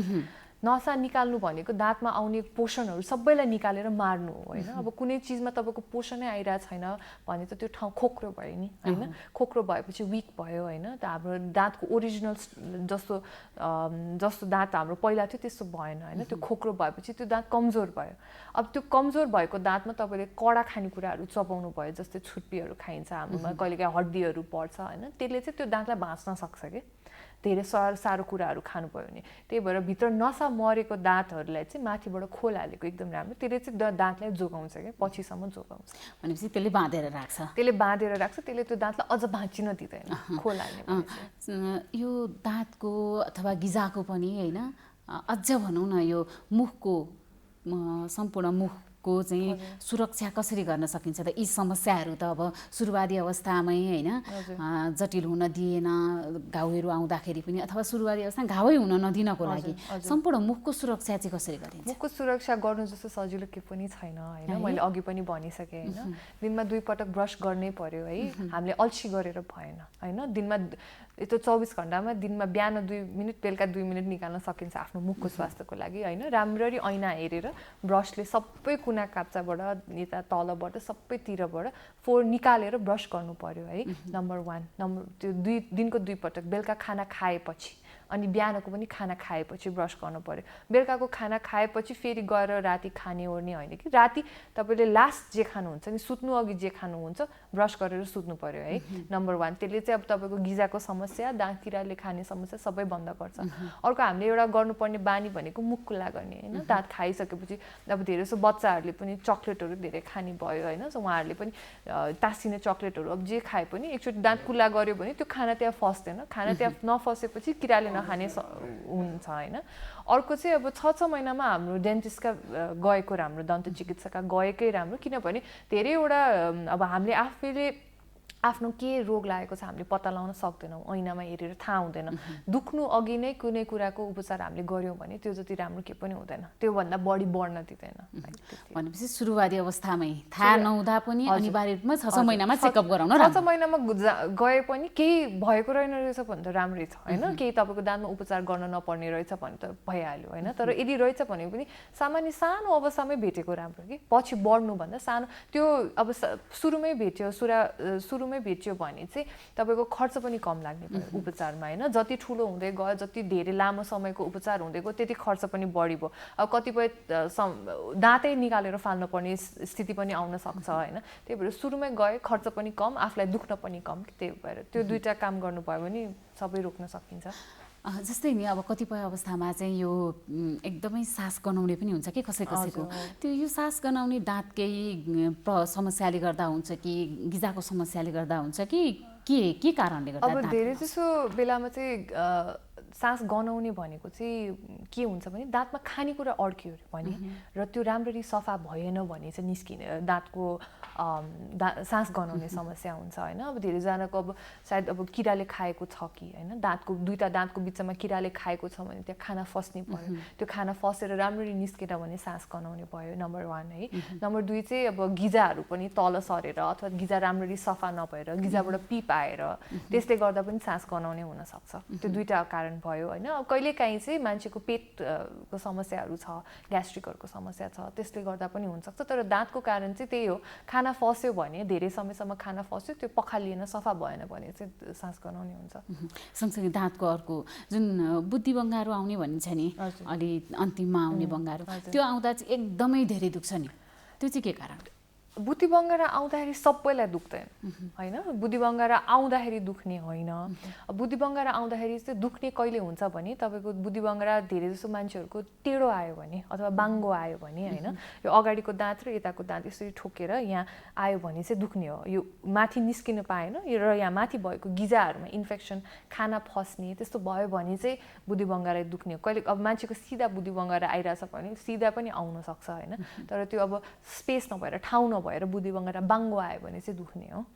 [SPEAKER 14] नसा निकाल्नु भनेको दाँतमा आउने पोषणहरू सबैलाई निकालेर मार्नु हो होइन। अब कुनै चिजमा तपाईँको पोषणै आइरहेको छैन भने त त्यो ठाउँ खोक्रो भयो नि होइन। खोक्रो भएपछि विक भयो होइन। त हाम्रो दाँतको ओरिजिनल जस्तो दाँत हाम्रो पहिला थियो त्यस्तो भएन होइन। त्यो खोक्रो भएपछि त्यो दाँत कमजोर भयो। अब त्यो कमजोर भएको दाँतमा तपाईँले कडा खानेकुराहरू चबाउनु भयो, जस्तै छुर्पीहरू खाइन्छ हाम्रोमा, कहिलेकाहीँ हड्डीहरू पर्छ होइन। त्यसले चाहिँ त्यो दाँतलाई भाँच्न सक्छ कि धेरै सारो कुराहरू खानुभयो भने। त्यही भएर भित्र नसा मरेको दाँतहरूलाई चाहिँ माथिबाट खोल हालेको एकदम राम्रो, त्यसले चाहिँ दाँतलाई जोगाउँछ क्या, पछिसम्म जोगाउँछ।
[SPEAKER 15] भनेपछि त्यसले बाँधेर राख्छ,
[SPEAKER 14] त्यसले त्यो दाँतलाई अझ भाँचिन दिँदैन खोल हाल्ने।
[SPEAKER 15] यो दाँतको अथवा गिजाको पनि होइन, अझ भनौँ न यो मुखको सम्पूर्ण मुख को चाहिँ सुरक्षा कसरी गर्न सकिन्छ त? यी समस्याहरू त अब सुरुवाती अवस्थामै होइन जटिल हुन दिएन, घाउहरू आउँदाखेरि पनि अथवा सुरुवाती अवस्थामा घावै हुन नदिनको लागि सम्पूर्ण मुखको सुरक्षा चाहिँ कसरी गरिन्छ?
[SPEAKER 14] मुखको सुरक्षा गर्नु जस्तो सजिलो के पनि छैन होइन। मैले अघि पनि भनिसकेँ होइन, दिनमा 2 पटक ब्रस गर्नै पर्यो है। हामीले अल्छी गरेर भएन होइन। दिनमा यस्तो 24 घण्टामा दिनमा बिहान 2 मिनट बेलुका 2 मिनट निकाल्न सकिन्छ आफ्नो मुखको स्वास्थ्यको लागि होइन। राम्ररी ऐना हेरेर ब्रसले सबै कुना काप्चाबाट यता तलबाट सबैतिरबाट फोहोर निकालेर ब्रस गर्नु पर्यो है। नम्बर 1 त्यो दिनको 2 पटक बेलुका खाना खाएपछि अनि बिहानको पनि खाना खाएपछि ब्रस गर्नु पर्यो। बेलुकाको खाना खाएपछि फेरि गएर राति खाने ओर्ने होइन कि राति तपाईँले लास्ट जे खानुहुन्छ नि सुत्नु अघि जे खानुहुन्छ ब्रस गरेर सुत्नु पर्यो है। नम्बर 1 त्यसले चाहिँ अब तपाईँको गिजाको समस्या, दाँत किराले खाने समस्या सबै बन्द गर्छ। अर्को हामीले एउटा गर्नुपर्ने बानी भनेको मुख खुल्ला गर्ने होइन। दाँत खाइसकेपछि अब धेरै जसो बच्चाहरूले पनि चक्लेटहरू धेरै खाने भयो होइन। सो उहाँहरूले पनि तासिने चक्लेटहरू अब जे खाए पनि एकचोटि दाँत खुल्ला गऱ्यो भने त्यो खाना त्यहाँ फस्दैन। खाना त्यहाँ नफसेपछि किराले नखाने हुन्छ होइन। अर्को चाहिँ अब 6 महिनामा हाम्रो डेन्टिस्टका गएको राम्रो, दन्त चिकित्सकका गएकै राम्रो। किनभने धेरैवटा अब हामीले आफैले आफ्नो के रोग लागेको छ हामीले पत्ता लगाउन सक्दैनौँ, ऐनामा हेरेर थाहा हुँदैन। दुख्नु अघि नै कुनै कुराको उपचार हामीले गऱ्यौँ भने त्यो जति राम्रो के पनि हुँदैन, त्योभन्दा बढी बढ्न दिँदैन।
[SPEAKER 15] भनेपछि सुरुवाती अवस्थामै थाहा नहुँदा पनि अनिवार्य रूपमा 6 महिनामा चेकअप गराउन
[SPEAKER 14] 6 महिनामा गए पनि केही भएको रहेन रहेछ भने त राम्रै छ होइन। केही तपाईँको दाँतमा उपचार गर्न नपर्ने रहेछ भने त भइहाल्यो होइन। तर यदि रहेछ भने पनि सामान्य सानो अवस्थामै भेटेको राम्रो कि पछि बढ्नुभन्दा सानो त्यो अब सुरुमै भेट्यो सुरुमै भेट्यो भने चाहिँ तपाईँको खर्च पनि कम लाग्ने भयो उपचारमा होइन। जति ठुलो हुँदै गयो, जति धेरै लामो समयको उपचार हुँदै गयो त्यति खर्च पनि बढी भयो। अब कतिपय दाँतै निकालेर फाल्नु पर्ने स्थिति पनि आउन सक्छ होइन। त्यही भएर सुरुमै गए खर्च पनि कम, आफूलाई दुख्न पनि कम। त्यही भएर त्यो 2टा काम गर्नुभयो भने सबै रोक्न सकिन्छ।
[SPEAKER 15] जस्तै नि अब कतिपय अवस्थामा चाहिँ यो एकदमै सास गनाउने पनि हुन्छ कि कसैको त्यो यो सास गनाउने दाँत केही समस्याले गर्दा हुन्छ कि गिजाको समस्याले गर्दा हुन्छ कि के कारणले गर्दा?
[SPEAKER 14] अब धेरै जसो बेलामा चाहिँ सास गनाउने भनेको चाहिँ के हुन्छ भने दाँतमा खानेकुरा अड्क्यो भने र त्यो राम्ररी सफा भएन भने चाहिँ निस्किने दाँतको सास गनाउने समस्या हुन्छ होइन। अब धेरैजनाको अब सायद अब किराले खाएको छ कि होइन, दाँतको 2टा दाँतको बिचमा किराले खाएको छ भने त्यहाँ खाना फस्ने पर्यो। त्यो खाना फसेर राम्ररी निस्केन भने सास गनाउने भयो नम्बर 1 है। नम्बर 2 चाहिँ अब गिजाहरू पनि तल सरेर अथवा गिजा राम्ररी सफा नभएर गिजाबाट पिप आएर त्यसले गर्दा पनि सास गनाउने हुनसक्छ। त्यो 2टा कारण भयो होइन। अब कहिलेकाहीँ चाहिँ मान्छेको पेटको समस्याहरू छ, ग्यास्ट्रिकहरूको समस्या छ, त्यसले गर्दा पनि हुनसक्छ। तर दाँतको कारण चाहिँ त्यही हो, खाना फस्यो भने धेरै समयसम्म खाना फस्यो त्यो पखालिएन सफा भएन भने चाहिँ सास गनाउने हुन्छ।
[SPEAKER 15] सँगसँगै दाँतको अर्को जुन बुद्धि बङ्गारो आउने भनिन्छ नि, अलि अन्तिममा आउने बङ्गारो, त्यो आउँदा चाहिँ एकदमै धेरै दुख्छ नि, त्यो चाहिँ के कारण?
[SPEAKER 14] बुद्धि बङ्गारा आउँदाखेरि सबैलाई दुख्दैन होइन। बुद्धि बङ्गारा आउँदाखेरि दुख्ने होइन। बुद्धि बङ्गारा आउँदाखेरि चाहिँ दुख्ने कहिले हुन्छ भने तपाईँको बुद्धि बङ्गारा धेरै जसो मान्छेहरूको टेढो आयो भने अथवा बाङ्गो आयो भने होइन, यो अगाडिको दाँत र यताको दाँत यसरी ठोकेर यहाँ आयो भने चाहिँ दुख्ने हो। यो माथि निस्किन पाएन र यहाँ माथि भएको गिजाहरूमा इन्फेक्सन, खाना फस्ने त्यस्तो भयो भने चाहिँ बुद्धि बङ्गारा दुख्ने हो। कहिले अब मान्छेको सिधा बुद्धि बङ्गारा आइरहेछ भने सिधा पनि आउन सक्छ होइन। तर त्यो अब स्पेस नभएर ठाउँ भएर बुद्धि बङ्गारा बाङ्गो आयो भने चाहिँ दुख्ने हो।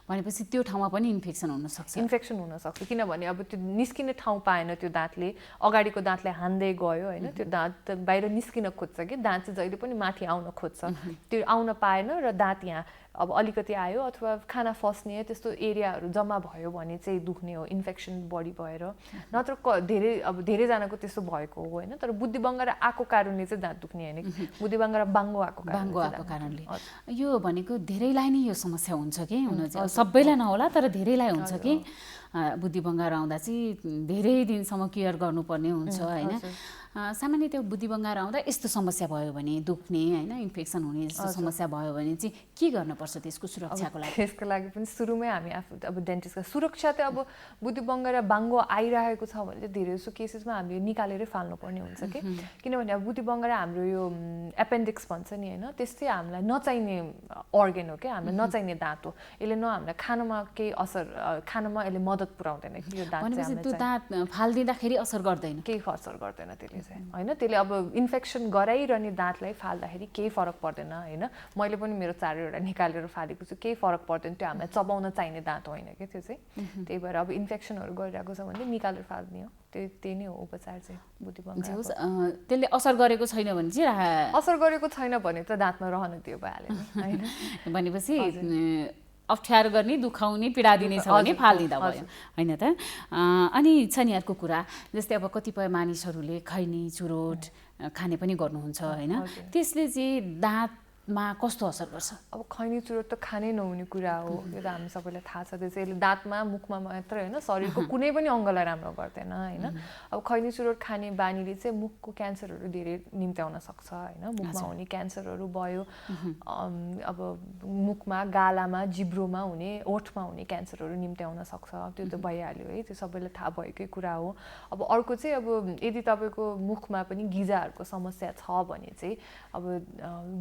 [SPEAKER 15] भनेपछि त्यो ठाउँमा पनि इन्फेक्सन हुनसक्छ।
[SPEAKER 14] इन्फेक्सन हुनसक्छ किनभने अब त्यो निस्किने ठाउँ पाएन, त्यो दाँतले अगाडिको दाँतले हान्दै गयो होइन। त्यो दाँत बाहिर निस्किन खोज्छ कि दाँत चाहिँ जहिले पनि माथि आउन खोज्छ, त्यो आउन पाएन र दाँत यहाँ अब अलिकति आयो अथवा खाना फस्ने त्यस्तो एरियाहरू जम्मा भयो भने चाहिँ दुख्ने हो, इन्फेक्सन बढी भएर। नत्र धेरैजनाको त्यस्तो भएको हो होइन। तर बुद्धि बङ्गारा आएको कारणले चाहिँ दाँत दुख्ने होइन कि बुद्धि बङ्गारा बाङ्गो आएको
[SPEAKER 15] कारणले। यो भनेको धेरैलाई नै यो समस्या हुन्छ कि, हुन चाहिँ सबैलाई नहोला तर धेरैलाई हुन्छ कि बुद्धि बङ्गारा आउँदा चाहिँ धेरै दिनसम्म केयर गर्नुपर्ने हुन्छ होइन। सामान्य त्यो बुद्धि बङ्गारा आउँदा यस्तो समस्या भयो भने दुख्ने होइन, इन्फेक्सन हुने जस्तो समस्या भयो भने चाहिँ के गर्नुपर्छ त्यसको सुरक्षाको लागि?
[SPEAKER 14] त्यसको लागि पनि सुरुमै हामी आफू अब डेन्टिस्टका सुरक्षा चाहिँ अब बुद्धि बङ्गारा बाङ्गो आइरहेको छ भने चाहिँ धेरै जसो केसेसमा हामीले निकालेरै फाल्नुपर्ने हुन्छ कि। किनभने अब बुद्धि बङ्गारा हाम्रो यो एपेन्डिक्स भन्छ नि होइन, त्यस्तै हामीलाई नचाहिने अर्गन हो क्या, हामीलाई नचाहिने दाँत हो। यसले न हामीलाई खानामा केही असर, खानामा यसले मद्दत पुऱ्याउँदैन कि यो दाँत चाहिँ।
[SPEAKER 15] त्यो दाँत फालिदिँदाखेरि असर गर्दैन?
[SPEAKER 14] केही असर गर्दैन त्यसले चाहिँ होइन। त्यसले अब इन्फेक्सन गराइरहने दाँतलाई फाल्दाखेरि केही फरक पर्दैन होइन। मैले पनि मेरो 4वटा निकालेर फालेको छु, केही फरक पर्दैन। त्यो हामीलाई चबाउन चाहिने दाँत होइन कि त्यो चाहिँ। त्यही भएर अब इन्फेक्सनहरू गरिरहेको छ भने निकालेर फाल्ने हो। त्यही नै हो उपचार चाहिँ बुद्धिभङ्ग।
[SPEAKER 15] त्यसले असर गरेको छैन भने चाहिँ
[SPEAKER 14] असर गरेको छैन भने त दाँतमा रहन दियो भइहाल्यो होइन।
[SPEAKER 15] भनेपछि अप्ठ्यारो गर्ने, दुखाउने, पीडा दिने छ भने फालिदिँदा भयो होइन त। अनि छ नि अर्को कुरा, जस्तै अब कतिपय मानिसहरूले खैनी चुरोट खाने पनि गर्नुहुन्छ होइन, त्यसले चाहिँ दाँतमा कस्तो असर गर्छ?
[SPEAKER 14] अब खैनी चुरोट त खानै नहुने कुरा हो, यो त हामी सबैलाई थाहा छ। त्यो चाहिँ यसले दाँतमा मुखमा मात्रै होइन शरीरको कुनै पनि अङ्गलाई राम्रो गर्दैन होइन। अब खैनी चुरोट खाने बानीले चाहिँ मुखको क्यान्सरहरू धेरै निम्त्याउन सक्छ होइन। मुखमा हुने क्यान्सरहरू भयो, अब मुखमा, गालामा, जिब्रोमा हुने, ओठमा हुने क्यान्सरहरू निम्त्याउन सक्छ। त्यो त भइहाल्यो है, त्यो सबैलाई थाहा भएकै कुरा हो। अब अर्को चाहिँ अब यदि तपाईँको मुखमा पनि गिजाहरूको समस्या छ भने चाहिँ अब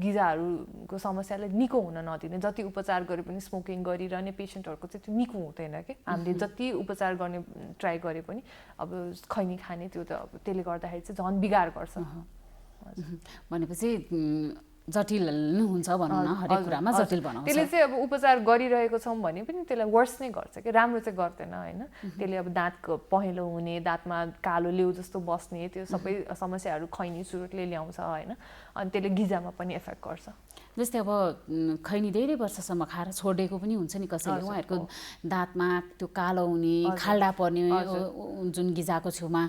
[SPEAKER 14] गिजाहरूको समस्यालाई निको हुन नदिने, जति उपचार गरे पनि स्मोकिङ गरिरहने पेसेन्टहरूको चाहिँ त्यो निको हुँदैन कि। हामीले जति उपचार गर्ने ट्राई गरे पनि अब खैनी खाने त्यो त अब त्यसले गर्दाखेरि चाहिँ झन् बिगार गर्छ।
[SPEAKER 15] भनेपछि जटिल हुन्छ भनौँ न, हरेक कुरामा जटिल बनाउँछ।
[SPEAKER 14] त्यसले चाहिँ अब उपचार गरिरहेको छौँ भने पनि त्यसलाई वर्स नै गर्छ कि, राम्रो चाहिँ गर्दैन होइन। त्यसले अब दाँतको पहेँलो हुने, दाँतमा कालो लेउ जस्तो बस्ने, त्यो सबै समस्याहरू खैनी चुरोटले ल्याउँछ होइन। अनि त्यसले गिजामा पनि इफेक्ट गर्छ।
[SPEAKER 15] जस्तै अब खैनी धेरै वर्षसम्म खाएर छोडेको पनि हुन्छ नि कसैले, उहाँहरूको दाँतमा त्यो कालो हुने, खाल्डा पर्ने जुन गिजाको छेउमा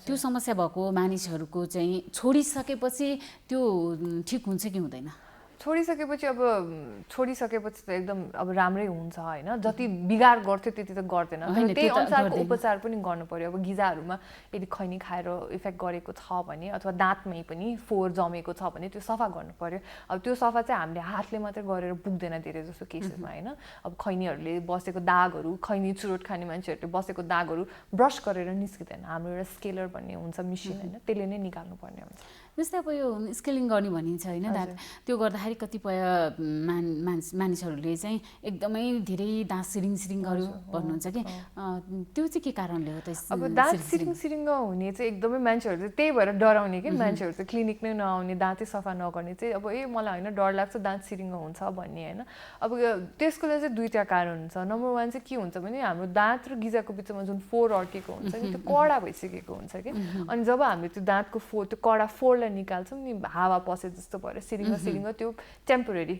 [SPEAKER 15] त्यो समस्या भएको मानिसहरूको चाहिँ छोडिसकेपछि त्यो ठिक हुन्छ कि हुँदैन?
[SPEAKER 14] छोडिसकेपछि त एकदम अब राम्रै हुन्छ होइन। जति बिगार गर्थ्यो त्यति त गर्दैन, त्यही अनुसारको उपचार पनि गर्नु पर्यो। अब गिजाहरूमा यदि खैनी खाएर इफेक्ट गरेको छ भने अथवा दाँतमै पनि फोहोर जमेको छ भने त्यो सफा गर्नु पर्यो। अब त्यो सफा चाहिँ हामीले हातले मात्रै गरेर पुग्दैन धेरै जस्तो केसमा होइन। अब खैनीहरूले बसेको दागहरू, खैनी चुरोट खाने मान्छेहरूले बसेको दागहरू ब्रस गरेर निस्किँदैन। हाम्रो एउटा स्केलर भन्ने हुन्छ मेसिन होइन, त्यसले नै निकाल्नु पर्ने हुन्छ।
[SPEAKER 15] जस्तै अब यो स्केलिङ गर्ने भनिन्छ होइन दाँत, त्यो गर्दाखेरि कतिपय मानिसहरूले चाहिँ एकदमै धेरै दाँत सिरिङ गर्यो भन्नुहुन्छ कि, त्यो चाहिँ के कारणले हो त?
[SPEAKER 14] अब दाँत सिरिङ हुने चाहिँ एकदमै मान्छेहरू चाहिँ त्यही भएर डराउने कि, मान्छेहरू चाहिँ क्लिनिक नै नआउने, दाँतै सफा नगर्ने चाहिँ अब मलाई होइन डर लाग्छ दाँत सिरिङ हुन्छ भन्ने होइन। अब त्यसको लागि चाहिँ दुईवटा कारण हुन्छ। नम्बर 1 चाहिँ के हुन्छ भने हाम्रो दाँत र गिजाको बिचमा जुन फोहोर अड्केको हुन्छ नि, त्यो कडा भइसकेको हुन्छ कि। अनि जब हामीले त्यो दाँतको त्यो कडा फोहोरलाई निकाल्छौँ नि, हावा पसे जस्तो भएर सिरिङ त्यो टेम्पोरेरी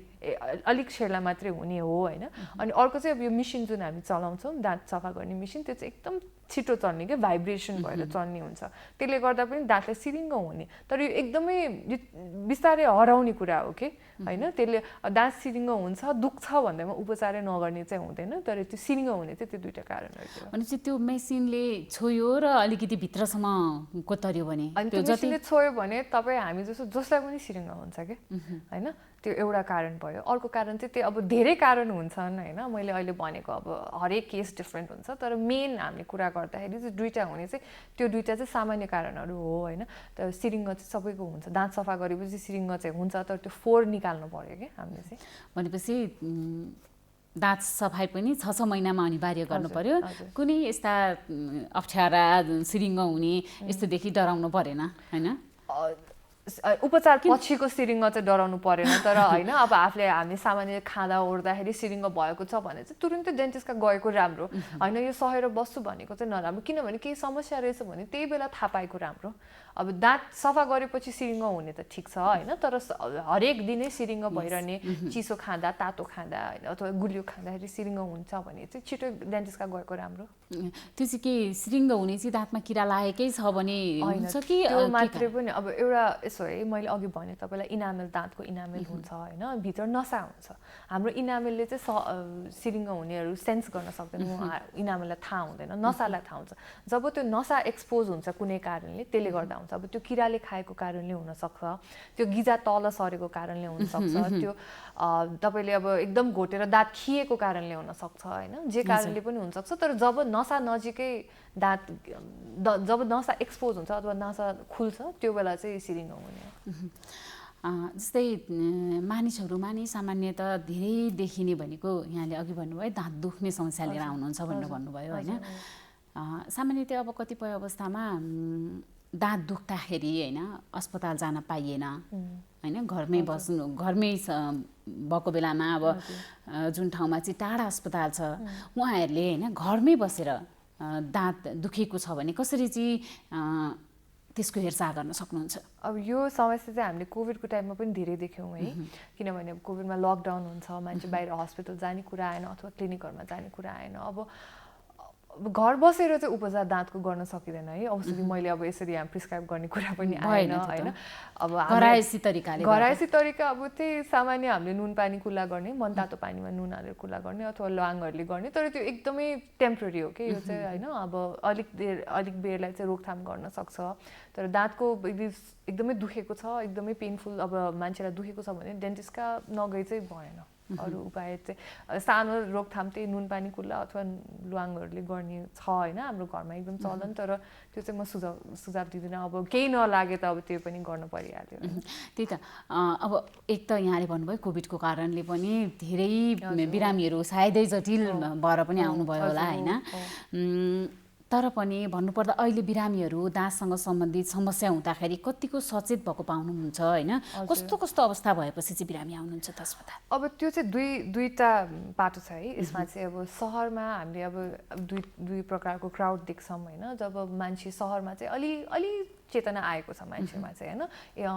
[SPEAKER 14] अलिक छेडा मात्रै हुने हो होइन। अनि अर्को चाहिँ अब यो मेसिन जुन हामी चलाउँछौँ दाँत सफा गर्ने मेसिन, त्यो चाहिँ एकदम छिटो चल्ने क्या, भाइब्रेसन भएर चल्ने हुन्छ। त्यसले गर्दा पनि दाँतलाई सिरिङ्ग हुने, तर यो एकदमै बिस्तारै हराउने कुरा हो कि होइन। त्यसले दाँत सिरिङ्ग हुन्छ, दुख्छ भन्दैमा उपचारै नगर्ने चाहिँ हुँदैन, तर त्यो सिरिङ्ग हुने चाहिँ त्यो दुईवटा कारणहरू हो।
[SPEAKER 15] अनि चाहिँ त्यो मेसिनले छोयो र अलिकति भित्रसम्म कोतर्यो भने,
[SPEAKER 14] अनि त्यो मेसिनले छोयो भने तपाईँ हामी जसलाई पनि सिरिङ्ग हुन्छ कि होइन। त्यो एउटा कारण भयो। अर्को कारण चाहिँ त्यो अब धेरै कारण हुन्छन् होइन। मैले अहिले भनेको अब हरेक केस डिफ्रेन्ट हुन्छ, तर मेन हामीले कुरा गर्दाखेरि चाहिँ दुईवटा हुने चाहिँ त्यो दुईवटा चाहिँ सामान्य कारणहरू हो होइन। तर सिरिङ्ग चाहिँ सबैको हुन्छ, दाँत सफा गरेपछि सिरिङ्ग चाहिँ हुन्छ, तर त्यो फोहोर निकाल्नु पर्यो कि हामीले चाहिँ।
[SPEAKER 15] भनेपछि दाँत सफाइ पनि 6 महिनामा अनिवार्य गर्नु पर्यो। कुनै यस्ता अप्ठ्यारा सिरिङ्ग हुने यस्तोदेखि डराउनु परेन होइन।
[SPEAKER 14] उपचार पछिको सिरिङ्ग चाहिँ डराउनु परेन, तर होइन अब हामी सामान्य खाँदा ओर्दाखेरि सिरिङ्ग भएको छ भने चाहिँ तुरुन्तै डेन्टिस्टका गएको राम्रो होइन। यो सहेर बस्छु भनेको चाहिँ नराम्रो, किनभने केही समस्या रहेछ भने त्यही बेला थाहा पाएको राम्रो। अब दाँत सफा गरेपछि सिरिङ्ग हुने त ठिक छ होइन, तर हरेक दिनै सिरिङ्ग भइरहने, चिसो खाँदा, तातो खाँदा होइन अथवा गुलियो खाँदाखेरि सिरिङ्ग हुन्छ भने चाहिँ छिटो डेन्टिस्टका गएको राम्रो।
[SPEAKER 15] त्यो चाहिँ के सिरिङ्ग हुने चाहिँ दाँतमा किरा लागेकै छ भने हुन्छ कि
[SPEAKER 14] त्यो मात्रै पनि? अब एउटा यसो है, मैले अघि भने तपाईँलाई इनामेल, दाँतको इनामेल हुन्छ होइन, भित्र नसा हुन्छ। हाम्रो इनामेलले चाहिँ सिरिङ्ग हुनेहरू सेन्स गर्न सक्दैन, इनामेललाई थाहा हुँदैन, नसालाई थाहा हुन्छ। जब त्यो नसा एक्सपोज हुन्छ कुनै कारणले, त्यसले गर्दा हुन्छ। अब त्यो किराले खाएको कारणले हुनसक्छ, त्यो गिजा तल सरेको कारणले हुनसक्छ, त्यो तपाईँले अब एकदम घोटेर दाँत खिएको कारणले हुनसक्छ होइन, जे कारणले पनि हुनसक्छ। तर जब नसा नजिकै जब नसा एक्सपोज हुन्छ अथवा नसा खुल्छ त्यो बेला चाहिँ सिरिङ्ग हुने हो।
[SPEAKER 15] जस्तै मानिसहरूमा नि सामान्यतः धेरै देखिने भनेको यहाँले अघि भन्नुभयो दाँत दुख्ने समस्या लिएर आउनुहुन्छ भनेर भन्नुभयो होइन। सामान्यतः अब कतिपय अवस्थामा दाँत दुख्दाखेरि होइन अस्पताल जान पाइएन होइन, घरमै भएको बेलामा अब जुन ठाउँमा चाहिँ टाढा अस्पताल छ उहाँहरूले होइन घरमै बसेर दाँत दुखेको छ भने कसरी चाहिँ त्यसको हेरचाह गर्न सक्नुहुन्छ?
[SPEAKER 14] अब यो समस्या चाहिँ हामीले कोभिडको टाइममा पनि धेरै देख्यौँ है, किनभने अब कोभिडमा लकडाउन हुन्छ, मान्छे बाहिर हस्पिटल जाने कुरा आएन अथवा क्लिनिकहरूमा जाने कुरा आएन। अब घर बसेर चाहिँ उपचार दाँतको गर्न सकिँदैन है, औषधि मैले अब यसरी यहाँ प्रिस्क्राइब गर्ने कुरा पनि आएन होइन। अब
[SPEAKER 15] घरायसी तरिका
[SPEAKER 14] अब त्यही सामान्य हामीले नुन पानी कुल्ला गर्ने, मनतातो पानीमा नुन हालेर कुल्ला गर्ने अथवा ल्वाङहरूले गर्ने, तर त्यो एकदमै टेम्पोररी हो कि यो चाहिँ होइन। अब अलिक बेरलाई चाहिँ रोकथाम गर्न सक्छ, तर दाँतको एकदमै दुखेको छ, एकदमै पेनफुल अब मान्छेलाई दुखेको छ भने डेन्टिस्टका नगई चाहिँ भएन। अरू उपाय चाहिँ सानो रोकथाम त्यही नुन पानी कुल्ला अथवा ल्वाङहरूले गर्ने छ होइन हाम्रो घरमा एकदम चलन, तर त्यो चाहिँ म सुझाव दिँदिनँ। अब केही नलागे त अब त्यो पनि गर्न परिहाल्यो।
[SPEAKER 15] त्यही त अब एक त यहाँले भन्नुभयो कोभिडको कारणले पनि धेरै बिरामीहरू सायदै जटिल भएर पनि आउनुभयो होला होइन, तर पनि भन्नुपर्दा अहिले बिरामीहरू दाँतसँग सम्बन्धित समस्या हुँदाखेरि कतिको सचेत भएको पाउनुहुन्छ होइन? कस्तो कस्तो अवस्था भएपछि चाहिँ बिरामी आउनुहुन्छ त अस्पताल?
[SPEAKER 14] अब त्यो चाहिँ दुईटा पाटो छ है यसमा चाहिँ। अब सहरमा हामीले अब दुई प्रकारको क्राउड देख्छौँ होइन, जब मान्छे सहरमा चाहिँ अलि चेतना आएको छ मान्छेमा चाहिँ होइन,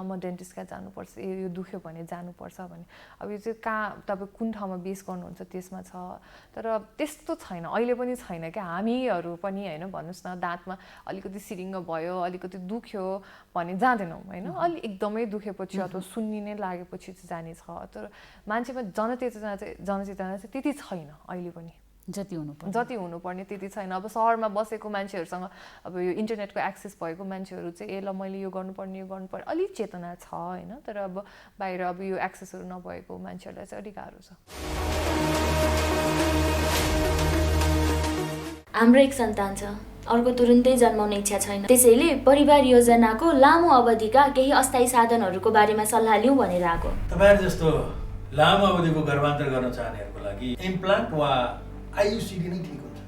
[SPEAKER 14] म डेन्टिस्ट कहाँ जानुपर्छ, यो दुख्यो भने जानुपर्छ भने। अब यो चाहिँ कहाँ तपाईँ कुन ठाउँमा बेस गर्नुहुन्छ त्यसमा छ, तर त्यस्तो छैन अहिले पनि छैन क्या। हामीहरू पनि होइन भन्नुहोस् न दाँतमा अलिकति सिरिङ्ग भयो, अलिकति दुख्यो भने जाँदैनौँ होइन, एकदमै दुखेपछि अथवा सुन्निने लागेपछि चाहिँ जाने छ, तर मान्छेमा जनचेतना चाहिँ त्यति छैन अहिले पनि, जति हुनुपर्ने त्यति छैन। अब सहरमा बसेको मान्छेहरूसँग अब यो इन्टरनेटको एक्सेस भएको मान्छेहरू चाहिँ ल मैले यो गर्नुपर्ने अलिक चेतना छ होइन, तर अब बाहिर अब यो एक्सेसहरू नभएको मान्छेहरूलाई चाहिँ अलिक गाह्रो छ।
[SPEAKER 16] हाम्रो एक सन्तान छ, अर्को तुरुन्तै जन्माउने इच्छा छैन, त्यसैले परिवार योजनाको लामो अवधिका केही अस्थायी साधनहरूको बारेमा सल्लाह लिउँ भनेर आएको।
[SPEAKER 17] तपाईहरु जस्तो लामो अवधिको गर्भान्तर गर्न चाहनेहरूको लागि इम्प्लान्ट वा आयुसिडी नै ठिक हुन्छ।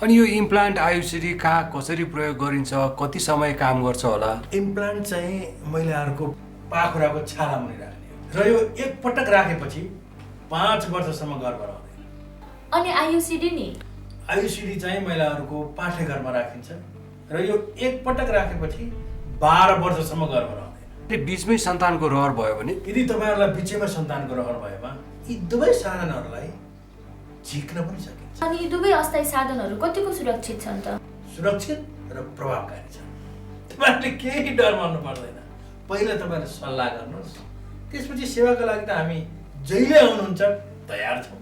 [SPEAKER 18] अनि यो इम्प्लान्ट आयुसिडी कहाँ कसरी प्रयोग गरिन्छ, कति समय काम गर्छ होला?
[SPEAKER 17] इम्प्लान्ट चाहिँ महिलाहरूको पाखुराको छाला मुनि राख्ने र यो एकपटक राखेपछि 5 वर्षसम्म गर्भ रहँदैन।
[SPEAKER 16] अनि आयुसिडी नि?
[SPEAKER 17] आयुसिडी चाहिँ महिलाहरूको पाठेघरमा राखिन्छ र यो एकपटक राखेपछि 12 वर्षसम्म गर्भ रहँदैन।
[SPEAKER 18] बीचमै सन्तानको रहर भयो भने?
[SPEAKER 17] यदि तपाईहरुलाई बीचैमा सन्तानको रहर भएमा यी दुवै साधनहरूलाई झिक्न पनि सकिन्छ।
[SPEAKER 16] अनि यी दुवै अस्थायी साधनहरू कतिको सुरक्षित छन् त?
[SPEAKER 17] सुरक्षित र प्रभावकारी छन्। तपाईहरुले केही डर मान्नु पर्दैन। पहिला तपाईहरु सल्लाह गर्नुहोस्, त्यसपछि सेवाको लागि त हामी जहिले आउनुहुन्छ तयार छौँ।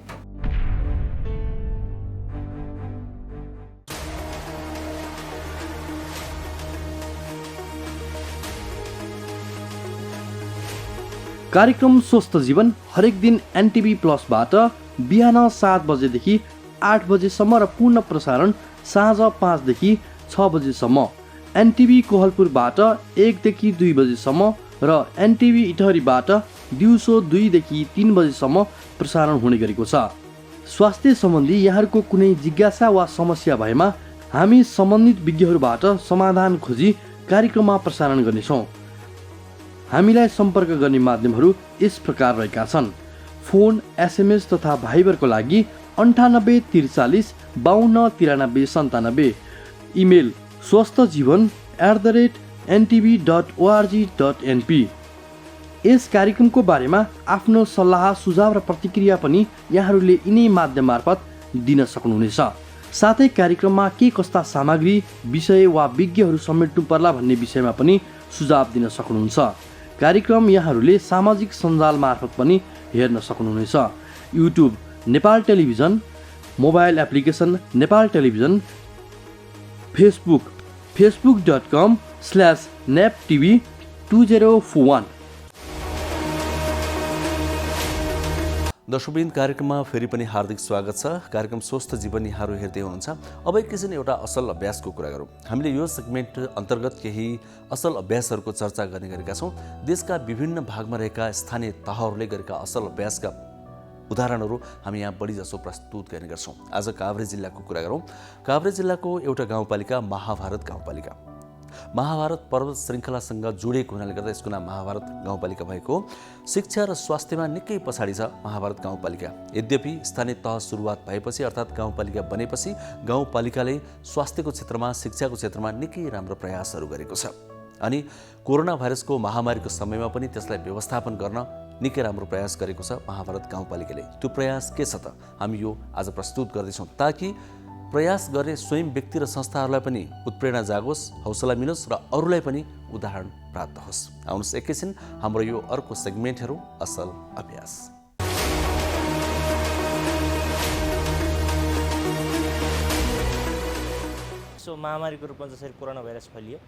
[SPEAKER 4] कार्यक्रम स्वस्थ जीवन हरेक दिन एनटिभी प्लसबाट बिहान 7 बजेदेखि 8 बजेसम्म र पूर्ण प्रसारण साँझ 5 देखि 6 बजेसम्म, एनटिभी कोहलपुरबाट 1 देखि 2 बजेसम्म र एनटिभी इटहरीबाट दिउँसो 2 देखि 3 बजेसम्म प्रसारण हुने गरेको छ। स्वास्थ्य सम्बन्धी यहाँहरूको कुनै जिज्ञासा वा समस्या भएमा हामी सम्बन्धित विज्ञहरूबाट समाधान खोजी कार्यक्रममा प्रसारण गर्नेछौँ। हामीलाई सम्पर्क गर्ने माध्यमहरू यस प्रकार रहेका छन्: फोन, एसएमएस तथा भाइबरको लागि 98 43 52 93 97, इमेल swasthjivan@ntv.org.np। यस कार्यक्रमको बारेमा आफ्नो सल्लाह सुझाव र प्रतिक्रिया पनि यहाँहरूले यिनै माध्यम मार्फत दिन सक्नुहुनेछ। साथै कार्यक्रममा के कस्ता सामग्री, विषय वा विज्ञहरू समेट्नु पर्ला भन्ने विषयमा पनि सुझाव दिन सक्नुहुन्छ। कार्यक्रम यहाँहरूले सामाजिक सञ्जाल मार्फत पनि हेर्न सक्नुहुनेछ। YouTube Nepal television, mobile application Nepal television, Facebook facebook.com/neptv2041। दर्शकवृन्द, कार्यक्रममा फेरि पनि हार्दिक स्वागत छ। कार्यक्रम स्वस्थ जीवन यहाँहरू हेर्दै हुनुहुन्छ। अब एकैछिन एउटा असल अभ्यासको कुरा गरौँ। हामीले यो सेगमेन्ट अन्तर्गत केही असल अभ्यासहरूको चर्चा गर्ने गरेका छौँ। देशका विभिन्न भागमा रहेका स्थानीय तहहरूले गरेका असल अभ्यासका उदाहरणहरू हामी यहाँ बढी जसो प्रस्तुत गर्ने गर्छौँ। आज काभ्रे जिल्लाको कुरा गरौँ। काभ्रे जिल्लाको एउटा गाउँपालिका महाभारत गाउँपालिका। महाभारत पर्वत श्रृङ्खलासँग जोडिएको हुनाले गर्दा यसको नाम महाभारत गाउँपालिका भएको हो। शिक्षा र स्वास्थ्यमा निकै पछाडि छ महाभारत गाउँपालिका। यद्यपि स्थानीय तह सुरुवात भएपछि अर्थात् गाउँपालिका बनेपछि गाउँपालिकाले स्वास्थ्यको क्षेत्रमा शिक्षाको क्षेत्रमा निकै राम्रो प्रयासहरू गरेको छ। अनि कोरोना भाइरसको महामारीको समयमा पनि त्यसलाई व्यवस्थापन गर्न निकै राम्रो प्रयास गरेको छ महाभारत गाउँपालिकाले। त्यो प्रयास के छ त हामी यो आज प्रस्तुत गर्दैछौँ, ताकि प्रयास गर्ने स्वयं व्यक्ति र संस्थाहरूलाई पनि उत्प्रेरणा जागोस्, हौसला मिलोस् र अरूलाई पनि उदाहरण प्राप्त होस्। आउनुहोस् एकैछिन हाम्रो यो अर्को सेगमेन्टहरू असल अभ्यास।
[SPEAKER 19] महामारीको रूपमा जसरी कोरोना भाइरस फैलियो,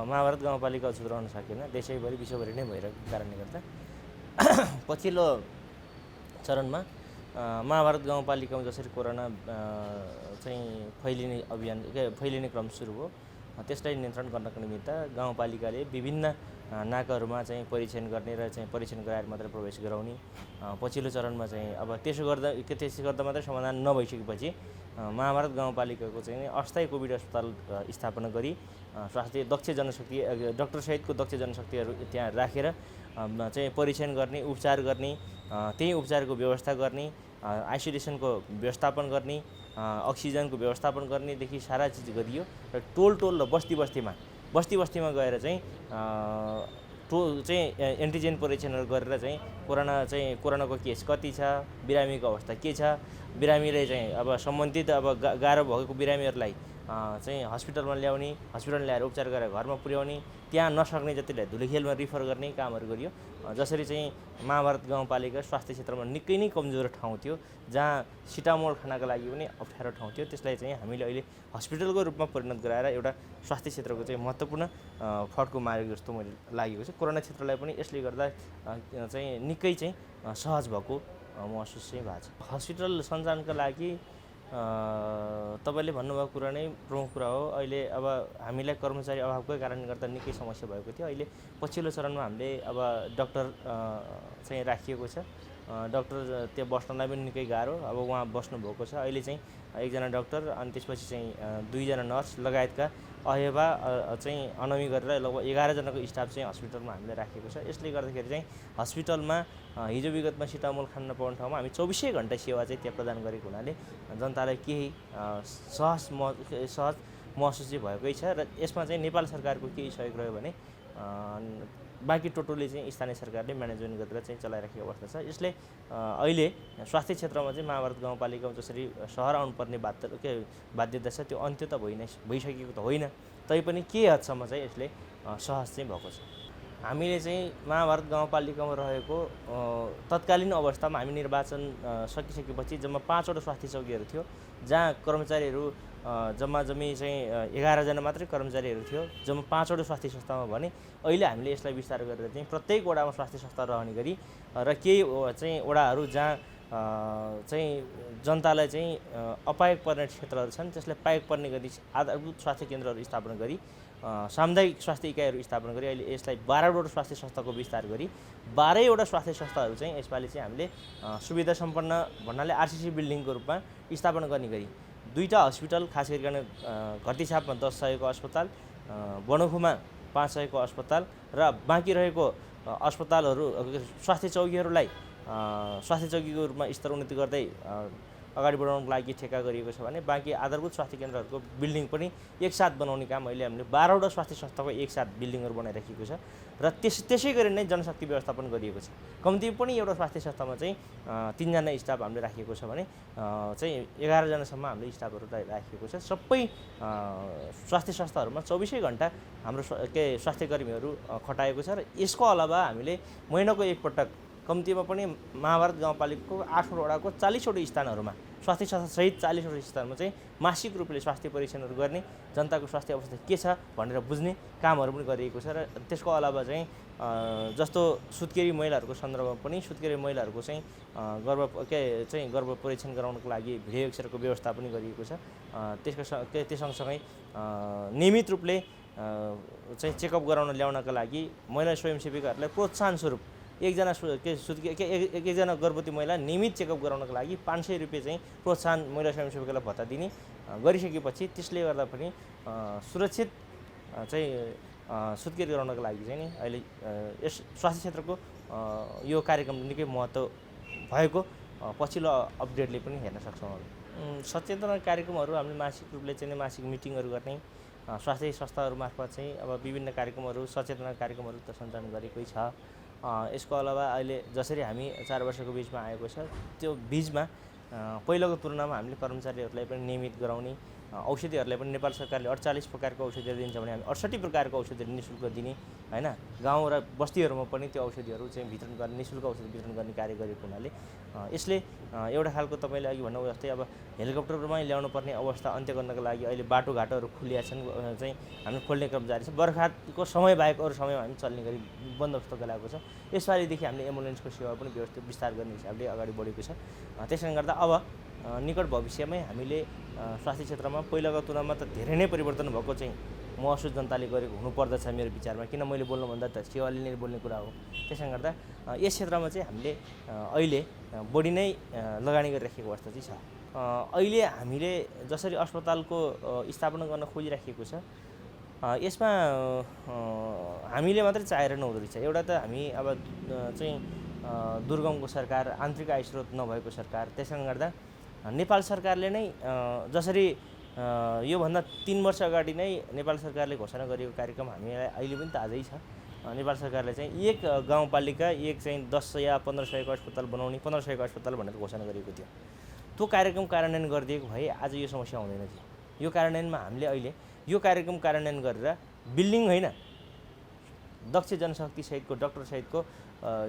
[SPEAKER 19] महाभारत गाउँपालिका छुट्याउन सकेन, देशैभरि विश्वभरि नै भइरहेको कारणले गर्दा पछिल्लो चरणमा महाभारत गाउँपालिकामा जसरी कोरोना चाहिँ फैलिने क्रम सुरु भयो, त्यसलाई नियन्त्रण गर्नको निमित्त गाउँपालिकाले विभिन्न नाकाहरूमा चाहिँ परीक्षण गर्ने र चाहिँ परीक्षण गराएर मात्र प्रवेश गराउने। पछिल्लो चरणमा चाहिँ अब त्यसो गर्दा मात्रै समाधान नभइसकेपछि महाभारत गाउँपालिकाको चाहिँ अस्थायी कोभिड अस्पताल स्थापना गरी स्वास्थ्य दक्ष जनशक्ति डाक्टरसहितको दक्ष जनशक्तिहरू त्यहाँ राखेर चाहिँ परीक्षण गर्ने, उपचार गर्ने, त्यही उपचारको व्यवस्था गर्ने, आइसोलेसनको व्यवस्थापन गर्ने, अक्सिजनको व्यवस्थापन गर्नेदेखि सारा चिज गरियो र टोल र बस्ती बस्तीमा गएर चाहिँ एन्टिजेन परीक्षणहरू गरेर चाहिँ कोरोनाको केस कति छ, बिरामीको अवस्था के छ, बिरामीले चाहिँ अब सम्बन्धित अब गाह्रो भएको बिरामीहरूलाई चाहिँ हस्पिटलमा ल्याउने, हस्पिटल ल्याएर उपचार गरेर घरमा पुर्याउने, त्यहाँ नसक्ने जतिलाई धुलीखेलमा रिफर गर्ने कामहरू गरियो। जसरी चाहिँ महाभारत गाउँपालिका स्वास्थ्य क्षेत्रमा निकै नै कमजोर ठाउँ थियो, जहाँ सिटामोल खानका लागि पनि अप्ठ्यारो ठाउँ थियो, त्यसलाई चाहिँ हामीले अहिले हस्पिटलको रूपमा परिणत गराएर एउटा स्वास्थ्य क्षेत्रको चाहिँ महत्त्वपूर्ण फड्को मारेको जस्तो मैले लागेको छ। कोरोना क्षेत्रलाई पनि यसले गर्दा चाहिँ निकै चाहिँ सहज भएको महसुस चाहिँ भएको छ। हस्पिटल सञ्चालनका लागि तपाईँले भन्नुभएको कुरा नै प्रमुख कुरा हो। अहिले अब हामीलाई कर्मचारी अभावकै कारणले गर्दा निकै समस्या भएको थियो। अहिले पछिल्लो चरणमा हामीले अब डाक्टर चाहिँ राखिएको छ। डाक्टर त्यो बस्नलाई पनि निकै गाह्रो, अब उहाँ बस्नुभएको छ। अहिले चाहिँ एकजना डाक्टर अनि त्यसपछि चाहिँ 2 जना नर्स लगायतका अहेवा चाहिँ अनमी गरेर लगभग 11 जनाको स्टाफ चाहिँ हस्पिटलमा हामीले राखेको छ। यसले गर्दाखेरि चाहिँ हस्पिटलमा हिजो विगतमा सिटामोल खान नपाउने ठाउँमा हामी 24 घण्टा सेवा चाहिँ त्यहाँ प्रदान गरेको हुनाले जनतालाई केही सहज महसुस चाहिँ भएकै छ। र यसमा चाहिँ नेपाल सरकारको केही सहयोग रह्यो भने बाँकी टोटली चाहिँ स्थानीय सरकारले म्यानेजमेन्ट गरेर चाहिँ चलाइराखेको अवस्था छ। यसले अहिले स्वास्थ्य क्षेत्रमा चाहिँ महाभारत गाउँपालिकामा जसरी सहर आउनुपर्ने बाध्यता छ त्यो अन्त्य त भइसकेको त होइन, तैपनि के हदसम्म चाहिँ यसले सहज चाहिँ भएको छ। हामीले चाहिँ महाभारत गाउँपालिकामा रहेको तत्कालीन अवस्थामा हामी निर्वाचन सकिसकेपछि जम्मा 5 वटा स्वास्थ्य चौकीहरू थियो, जहाँ कर्मचारीहरू जम्मी चाहिँ 11 जना मात्रै कर्मचारीहरू थियो जम्मा 5 वटा स्वास्थ्य संस्थामा भने अहिले हामीले यसलाई विस्तार गरेर चाहिँ प्रत्येक वडामा स्वास्थ्य संस्था रहने गरी र केही चाहिँ वडाहरू जहाँ चाहिँ जनतालाई चाहिँ अपायक पर्ने क्षेत्रहरू छन् त्यसलाई पायक पर्ने गरी आधारभूत स्वास्थ्य केन्द्रहरू स्थापना गरी सामुदायिक स्वास्थ्य इकाइहरू स्थापना गरी अहिले यसलाई 12 वटा स्वास्थ्य संस्थाको विस्तार गरी 12 वटा स्वास्थ्य संस्थाहरू चाहिँ यसपालि चाहिँ हामीले सुविधा सम्पन्न भन्नाले आरसीसी बिल्डिङको रूपमा स्थापना गर्ने गरी 2टा हस्पिटल, खास गरिकन घरतीछापमा 10 सयको अस्पताल, बनौखुमा 5 सयको अस्पताल र बाँकी रहेको अस्पतालहरू स्वास्थ्य चौकीहरूलाई स्वास्थ्य चौकीको रूपमा स्तर उन्नति गर्दै अगाडि बढाउनको लागि ठेक्का गरिएको छ भने बाँकी आधारभूत स्वास्थ्य केन्द्रहरूको बिल्डिङ पनि एकसाथ बनाउने काम अहिले हामीले 12 वटा स्वास्थ्य संस्थाको एकसाथ बिल्डिङहरू बनाइराखेको छ र त्यसै गरी नै जनशक्ति व्यवस्थापन गरिएको छ। कम्ती पनि एउटा स्वास्थ्य संस्थामा चाहिँ 3 जना स्टाफ हामीले राखेको छ भने चाहिँ 11 जनासम्म हामीले स्टाफहरू राखेको छ। सबै स्वास्थ्य संस्थाहरूमा 24 घण्टा हाम्रो स्वास्थ्य कर्मीहरू खटाएको छ र यसको अलावा हामीले महिनाको एकपटक कम्तीमा पनि महाभारत गाउँपालिकाको 8 वडाको 40 वटा स्थानहरूमा स्वास्थ्य संस्थासहित 40 वटा स्थानमा चाहिँ मासिक रूपले स्वास्थ्य परीक्षणहरू गर्ने, जनताको स्वास्थ्य अवस्था के छ भनेर बुझ्ने कामहरू पनि गरिएको छ। र त्यसको अलावा चाहिँ जस्तो सुत्केरी महिलाहरूको सन्दर्भमा पनि सुत्केरी महिलाहरूको चाहिँ गर्भ परीक्षण गराउनको लागि भिडियो एक्सरेको व्यवस्था पनि गरिएको छ। त्यो सँगसँगै नियमित रूपले चाहिँ चेकअप गराउन ल्याउनका लागि महिला स्वयंसेविकाहरूलाई प्रोत्साहन स्वरूप एकजना गर्भवती महिला नियमित चेकअप गराउनको लागि 500 रुपियाँ चाहिँ प्रोत्साहन महिला स्वयंसेविकालाई भत्ता दिने गरिसकेपछि त्यसले गर्दा पनि सुरक्षित चाहिँ सुत्केरी गराउनको लागि चाहिँ नि अहिले यस स्वास्थ्य क्षेत्रको यो कार्यक्रम निकै महत्त्व भएको पछिल्लो अपडेटले पनि हेर्न सक्छौँ। सचेतना कार्यक्रमहरू हामीले मासिक रूपले चाहिँ मासिक मिटिङहरू गर्ने स्वास्थ्य संस्थाहरू मार्फत चाहिँ अब विभिन्न कार्यक्रमहरू सचेतना कार्यक्रमहरू त सञ्चालन गरेकै छ। यसको अलावा अहिले जसरी हामी 4 वर्षको बिचमा आएको छ त्यो बिचमा पहिलाको तुलनामा हामीले कर्मचारीहरूलाई पनि नियमित गराउने औषधिहरूलाई पनि नेपाल सरकारले 48 प्रकारको औषधिहरू दिन्छ भने हामी 68 प्रकारको औषधिहरू निःशुल्क दिने हैन गाउँ र बस्तीहरूमा पनि त्यो औषधिहरू चाहिँ वितरण गर्ने निःशुल्क औषधि वितरण गर्ने कार्य गरेको हुनाले यसले एउटा खालको तपाईँले अघि भन्नुभयो जस्तै अब हेलिकप्टरमै ल्याउनु पर्ने अवस्था अन्त्य गर्नको लागि अहिले बाटोघाटोहरू खुलिया छन् चाहिँ हामी खोल्ने क्रम जारी छ। बर्खाको समय बाहेक अरू समयमा हामी चल्ने गरी बन्दोबस्त गराएको छ। यसपालिदेखि हामीले एम्बुलेन्सको सेवा पनि व्यवस्थित विस्तार गर्ने हिसाबले अगाडि बढेको छ। त्यसले गर्दा अब निकट भविष्यमै हामीले स्वास्थ्य क्षेत्रमा पहिलाको तुलनामा त धेरै नै परिवर्तन भएको चाहिँ महसुस जनताले गरेको हुनुपर्दछ मेरो विचारमा। किन मैले बोल्नुभन्दा त सेवाले नै बोल्ने कुरा हो। त्यसले गर्दा यस क्षेत्रमा चाहिँ हामीले अहिले बढी नै लगानी गरिराखेको अवस्था चाहिँ छ। अहिले हामीले जसरी अस्पतालको स्थापना गर्न खोजिराखेको छ यसमा हामीले मात्रै चाहेर नहुँदो रहेछ। एउटा त हामी अब चाहिँ दुर्गमको सरकार आन्तरिक आय स्रोत नभएको सरकार। त्यसले गर्दा नेपाल सरकारले नै जसरी योभन्दा 3 वर्ष अगाडि नै नेपाल सरकारले घोषणा गरेको कार्यक्रम हामीलाई अहिले पनि ताजै छ। नेपाल सरकारले चाहिँ एक गाउँपालिका एक चाहिँ 10 या 1500 को अस्पताल बनाउने 1500 को अस्पताल भनेर घोषणा गरेको थियो। त्यो कार्यक्रम कार्यान्वयन गरिदिएको भए आज यो समस्या हुँदैन थियो। यो कार्यान्वयनमा हामीले अहिले यो कार्यक्रम कार्यान्वयन गरेर बिल्डिङ होइन दक्ष जनशक्ति सहितको डाक्टर सहितको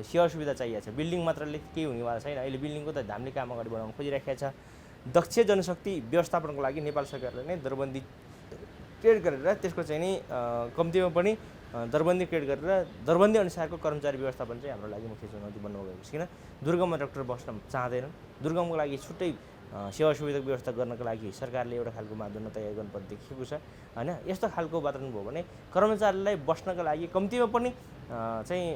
[SPEAKER 19] सेवा सुविधा चाहिएको छ। बिल्डिङ मात्रले केही हुनेवाला छैन। अहिले बिल्डिङको त हामीले काम अगाडि बढाउन खोजिराखेको छ। दक्ष जनशक्ति व्यवस्थापनको लागि नेपाल सरकारले नै दरबन्दी क्रिएट गरेर त्यसको चाहिँ नि कम्तीमा पनि दरबन्दी क्रिएट गरेर दरबन्दी अनुसारको कर्मचारी व्यवस्थापन चाहिँ हाम्रो लागि मुख्य चुनौती बन्नु गएको छ। किन दुर्गममा डाक्टर बस्न चाहँदैनन्। दुर्गमको लागि छुट्टै सेवा सुविधाको व्यवस्था गर्नको लागि सरकारले एउटा खालको मापदण्ड तयार गर्नुपर्ने देखिएको छ हैन। यस्तो खालको वातावरण भयो भने कर्मचारीलाई बस्नका लागि कम्तीमा पनि चाहिँ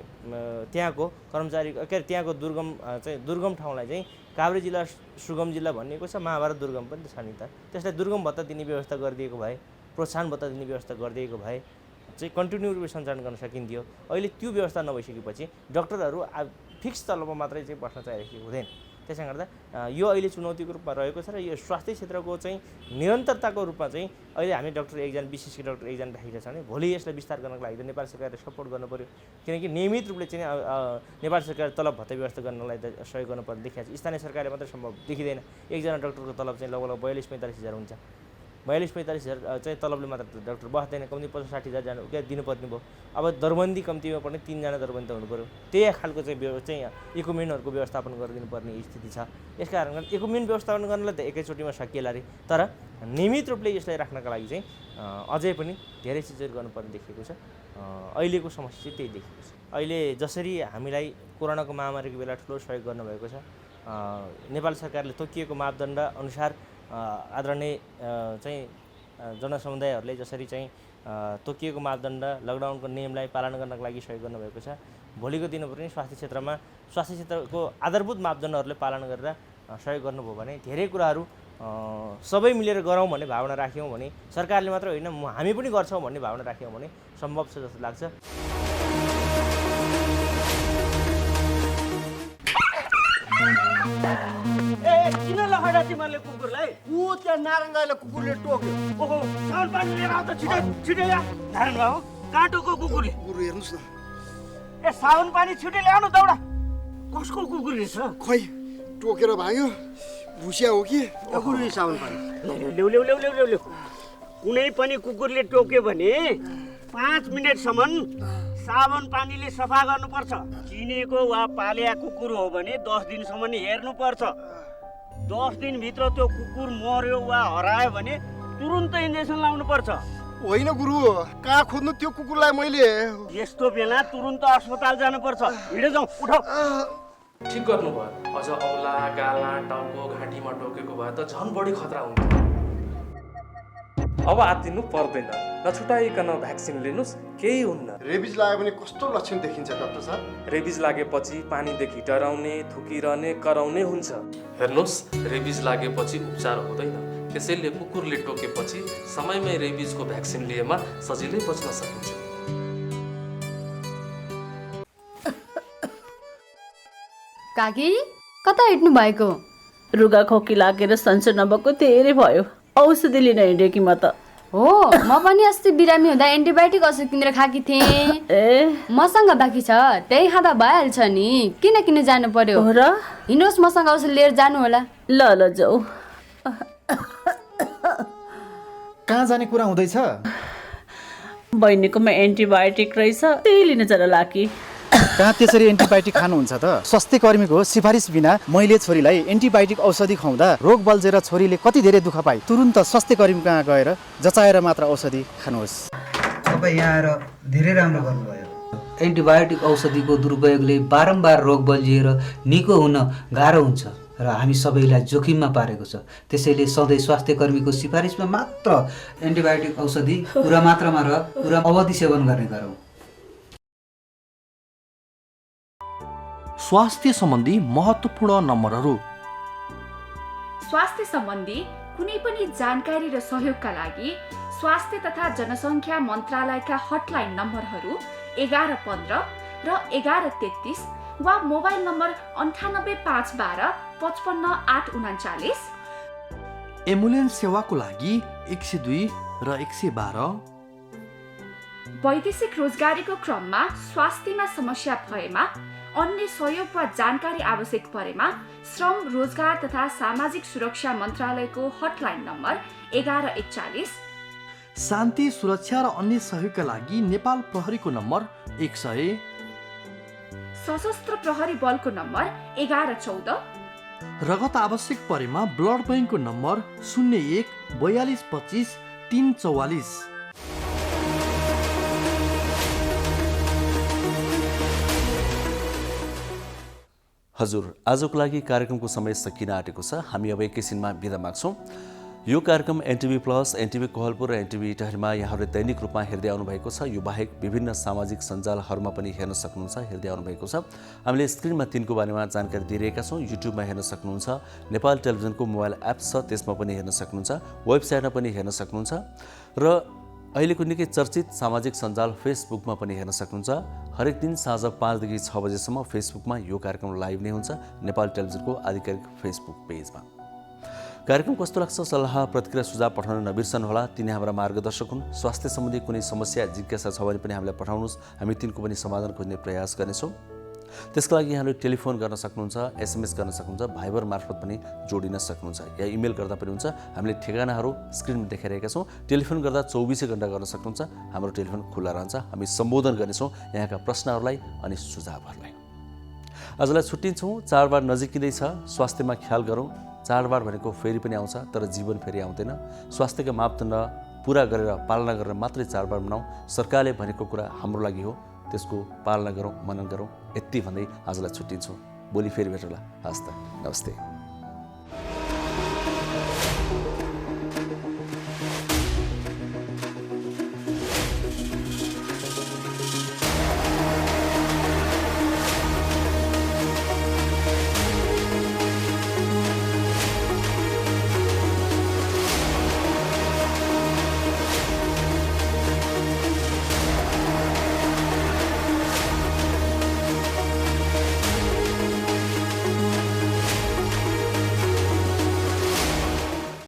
[SPEAKER 19] त्यहाँको कर्मचारी के अरे त्यहाँको दुर्गम ठाउँलाई चाहिँ काभ्रे जिल्ला सुगम जिल्ला भनिएको छ। महाभारत दुर्गम पनि छ नि त। त्यसलाई दुर्गम भत्ता दिने व्यवस्था गरिदिएको भए प्रोत्साहन भत्ता दिने व्यवस्था गरिदिएको भए चाहिँ कन्टिन्यू रूपले सञ्चालन गर्न सकिन्थ्यो। अहिले त्यो व्यवस्था नभइसकेपछि डाक्टरहरू फिक्स तलबमा मात्रै चाहिँ बस्न चाहिरहेको हुँदैन। त्यसले गर्दा यो अहिले चुनौतीको रूपमा रहेको छ र यो स्वास्थ्य क्षेत्रको चाहिँ निरन्तरताको रूपमा चाहिँ अहिले हामी डाक्टर एकजना विशेषज्ञ डाक्टर एकजना राखेका छौँ भने भोलि यसलाई विस्तार गर्नको लागि त नेपाल सरकारले सपोर्ट गर्नु पर्यो। किनकि नियमित रूपले चाहिँ नेपाल सरकारले तलब भत्ता व्यवस्था गर्नलाई त सहयोग गर्नुपर्ने देखिएको छ। स्थानीय सरकारले मात्रै सम्भव देखिँदैन। एकजना डाक्टरको तलब चाहिँ लगभग 42-45 हजार हुन्छ। 42-45 हजार चाहिँ तलबले मात्र डाक्टर बस्दैन। कम्ती 50-60 हजार जानु क्या दिनुपर्ने भयो। अब दरबन्दी कम्तीमा पनि 3 जना दरबन्दी त हुनु पऱ्यो। त्यही खालको चाहिँ इक्विपमेन्टहरूको व्यवस्थापन गरिदिनु पर्ने स्थिति छ। यसका कारण इक्विपमेन्ट व्यवस्थापन गर्नलाई त एकैचोटिमा सकिएला रे। तर नियमित रूपले यसलाई राख्नका लागि चाहिँ अझै पनि धेरै चिजहरू गर्नुपर्ने देखिएको छ। अहिलेको समस्या चाहिँ त्यही देखिएको छ। अहिले जसरी हामीलाई कोरोनाको महामारीको बेला ठुलो सहयोग गर्नुभएको छ नेपाल सरकारले तोकिएको मापदण्ड अनुसार आदरणीय चाहिँ जनसमुदायहरूले जसरी चाहिँ तोकिएको मापदण्ड लकडाउनको नियमलाई पालन गर्नको लागि सहयोग गर्नुभएको छ। भोलिको दिनमा पनि स्वास्थ्य क्षेत्रको आधारभूत मापदण्डहरूले पालन गरेर सहयोग गर्नुभयो भने धेरै कुराहरू सबै मिलेर गरौँ भन्ने भावना राख्यौँ भने सरकारले मात्र होइन हामी पनि गर्छौँ भन्ने भावना राख्यौँ भने सम्भव छ जस्तो लाग्छ।
[SPEAKER 20] किन लखडा तिमीहरूले कुकुरलाई ऊ त्यहाँ नारायण दाइले कुकुरले टोक्यो। ओहो साउन पानी लिएर आऊ त छिटो छिटो या नारायण बाबु काँटोको कुकुरले कुकुर हेर्नुस् न। ए साउन पानी छिटो ल्याउनु दौडा। कसको कुकुर रहेछ?
[SPEAKER 21] खै टोकेर भाग्यो भुसिया हो कि
[SPEAKER 20] कुकुर साउन पानी ल्याउ ल्याउ ल्याउ ल्याउ ल्याउ। कुनै पनि कुकुरले टोक्यो भने 5 मिनेटसम्म साबुन पानीले सफा गर्नुपर्छ। चिनेको वा पालिया कुकुर हो भने 10 दिनसम्म हेर्नुपर्छ। 10 दिनभित्र त्यो कुकुर मर्यो वा हरायो भने तुरुन्तै इन्जेक्सन लाउनुपर्छ।
[SPEAKER 21] होइन गुरु कहाँ खोज्नु त्यो कुकुरलाई मैले?
[SPEAKER 20] यस्तो बेला तुरुन्त अस्पताल जानुपर्छ। हिँडे जाउँ उठाउ।
[SPEAKER 22] ठिक गर्नुभयो। अझ औला गाला टाउको घाँटीमा टोकेको भए त झन् बढी खतरा हुन्छ। अब आत्तिनु पर्दैन। नछुटाइकन भ्याक्सिन लिनुहोस् केही हुन्न।
[SPEAKER 21] रेबिज लाग्यो भने कस्तो लक्षण देखिन्छ डाक्टर साहब?
[SPEAKER 22] रेबिज लागेपछि पानीदेखि डराउने थुकिरहने कराउने हुन्छ। हेर्नुहोस् रेबिज लागेपछि उपचार हुँदैन त्यसैले कुकुरले टोकेपछि समयमै रेबिजको भ्याक्सिन लिएमा सजिलै बच्न सकिन्छ।
[SPEAKER 1] काकी कता हिँड्नु भएको?
[SPEAKER 2] रुगा खोकी लागेर सन्चो नभएको धेरै भयो, औषधि लिन हिँडेँ कि म त।
[SPEAKER 1] हो, म पनि अस्ति बिरामी हुँदा एन्टिबायोटिक औषधि किनेर खाकी थिएँ। मसँग बाँकी छ, त्यही खाँदा भइहाल्छ नि, किन जानु पर्यो
[SPEAKER 2] र?
[SPEAKER 1] हिँड्नुहोस्, मसँग औषधि लिएर जानु होला।
[SPEAKER 2] ल जाऊ।
[SPEAKER 23] कहाँ जाने कुरा हुँदैछ?
[SPEAKER 2] बहिनीकोमा एन्टिबायोटिक रहेछ, त्यही लिन जान लागि।
[SPEAKER 23] कहाँ त्यसरी एन्टिबायोटिक खानुहुन्छ त? स्वास्थ्य कर्मीको सिफारिस बिना मैले छोरीलाई एन्टिबायोटिक औषधि खुवाउँदा रोग बल्झेर छोरीले कति धेरै दुःख पाए। तुरुन्त स्वास्थ्य कर्मी कहाँ गएर जचाएर मात्र औषधि खानुहोस्।
[SPEAKER 24] तपाईँ यहाँ आएर धेरै राम्रो गर्नुभयो। एन्टिबायोटिक औषधिको दुरुपयोगले बारम्बार रोग बल्झिएर निको हुन गाह्रो हुन्छ र हामी सबैलाई जोखिममा पारेको छ। त्यसैले सधैँ स्वास्थ्य कर्मीको सिफारिसमा मात्र एन्टिबायोटिक औषधि पुरा मात्रामा र पुरा अवधि सेवन गर्ने गरौँ।
[SPEAKER 25] स्वास्थ्य सम्बन्धी महत्त्वपूर्ण नम्बरहरू।
[SPEAKER 26] स्वास्थ्य सम्बन्धी कुनै पनि जानकारी र सहयोगका लागि स्वास्थ्य तथा जनसङ्ख्या मन्त्रालयका हटलाइन नम्बरहरू 1115 र 1133 वा मोबाइल नम्बर 985112 55839।
[SPEAKER 25] एम्बुलेन्स सेवाको लागि 102 र 112।
[SPEAKER 26] वैदेशिक रोजगारीको क्रममा स्वास्थ्यमा समस्या भएमा, अन्य सहयोग वा जानकारी आवश्यक परेमा श्रम, रोजगार तथा सामाजिक सुरक्षा मन्त्रालयको हटलाइन नम्बर 1141।
[SPEAKER 25] शान्ति, सुरक्षा र अन्य सहयोगका लागि नेपाल प्रहरीको नम्बर 100।
[SPEAKER 26] सशस्त्र प्रहरी बलको नम्बर 1114।
[SPEAKER 25] रगत आवश्यक परेमा ब्लड बैंकको नम्बर 01 42 25 344।
[SPEAKER 4] हजुर, आजको लागि कार्यक्रमको समय सकिन आँटेको छ। हामी अब एकैछिनमा बिदा माग्छौँ। यो कार्यक्रम एनटिभी प्लस, एनटिभी कोहलपुर र एनटिभी इटहरीमा यहाँहरूले दैनिक रूपमा हेर्दै आउनुभएको छ। यो बाहेक विभिन्न सामाजिक सञ्जालहरूमा पनि हेर्न सक्नुहुन्छ, हेर्दै आउनुभएको छ। हामीले स्क्रिनमा तिनको बारेमा जानकारी दिइरहेका छौँ। युट्युबमा हेर्न सक्नुहुन्छ, नेपाल टेलिभिजनको मोबाइल एप छ त्यसमा पनि हेर्न सक्नुहुन्छ, वेबसाइटमा पनि हेर्न सक्नुहुन्छ र अहिलेको निकै चर्चित सामाजिक सञ्जाल फेसबुकमा पनि हेर्न सक्नुहुन्छ। हरेक दिन साँझ 5 देखि 6 बजेसम्म फेसबुकमा यो कार्यक्रम लाइभ नै हुन्छ, नेपाल टेलिभिजनको आधिकारिक फेसबुक पेजमा। कार्यक्रम कस्तो लाग्छ सल्लाह प्रतिक्रिया सुझाव पठाउन नबिर्सनुहोला। तिनी हाम्रा मार्गदर्शक हुन्। स्वास्थ्य सम्बन्धी कुनै समस्या जिज्ञासा छ भने पनि हामीलाई पठाउनुहोस्, हामी तिनको पनि समाधान खोज्ने प्रयास गर्नेछौँ। त्यसको लागि यहाँले टेलिफोन गर्न सक्नुहुन्छ, एसएमएस गर्न सक्नुहुन्छ, भाइबर मार्फत पनि जोडिन सक्नुहुन्छ, या इमेल गर्दा पनि हुन्छ। हामीले ठेगानाहरू स्क्रिनमा देखाइरहेका छौँ। टेलिफोन गर्दा 24 घण्टा गर्न सक्नुहुन्छ। हाम्रो टेलिफोन खुल्ला रहन्छ। हामी सम्बोधन गर्नेछौँ यहाँका प्रश्नहरूलाई अनि सुझावहरूलाई। आजलाई छुट्टिन्छौँ। चाडबाड नजिकिँदैछ, स्वास्थ्यमा ख्याल गरौँ। चाडबाड भनेको फेरि पनि आउँछ, तर जीवन फेरि आउँदैन। स्वास्थ्यका मापदण्ड पुरा गरेर पालना गरेर मात्रै चाडबाड मनाउँ। सरकारले भनेको कुरा हाम्रो लागि हो, त्यसको पालना गरौँ, मनन गरौँ। यति भन्दै आजलाई छुट्टिन्छौँ। भोलि फेरि भेटौँला। हस्त, नमस्ते।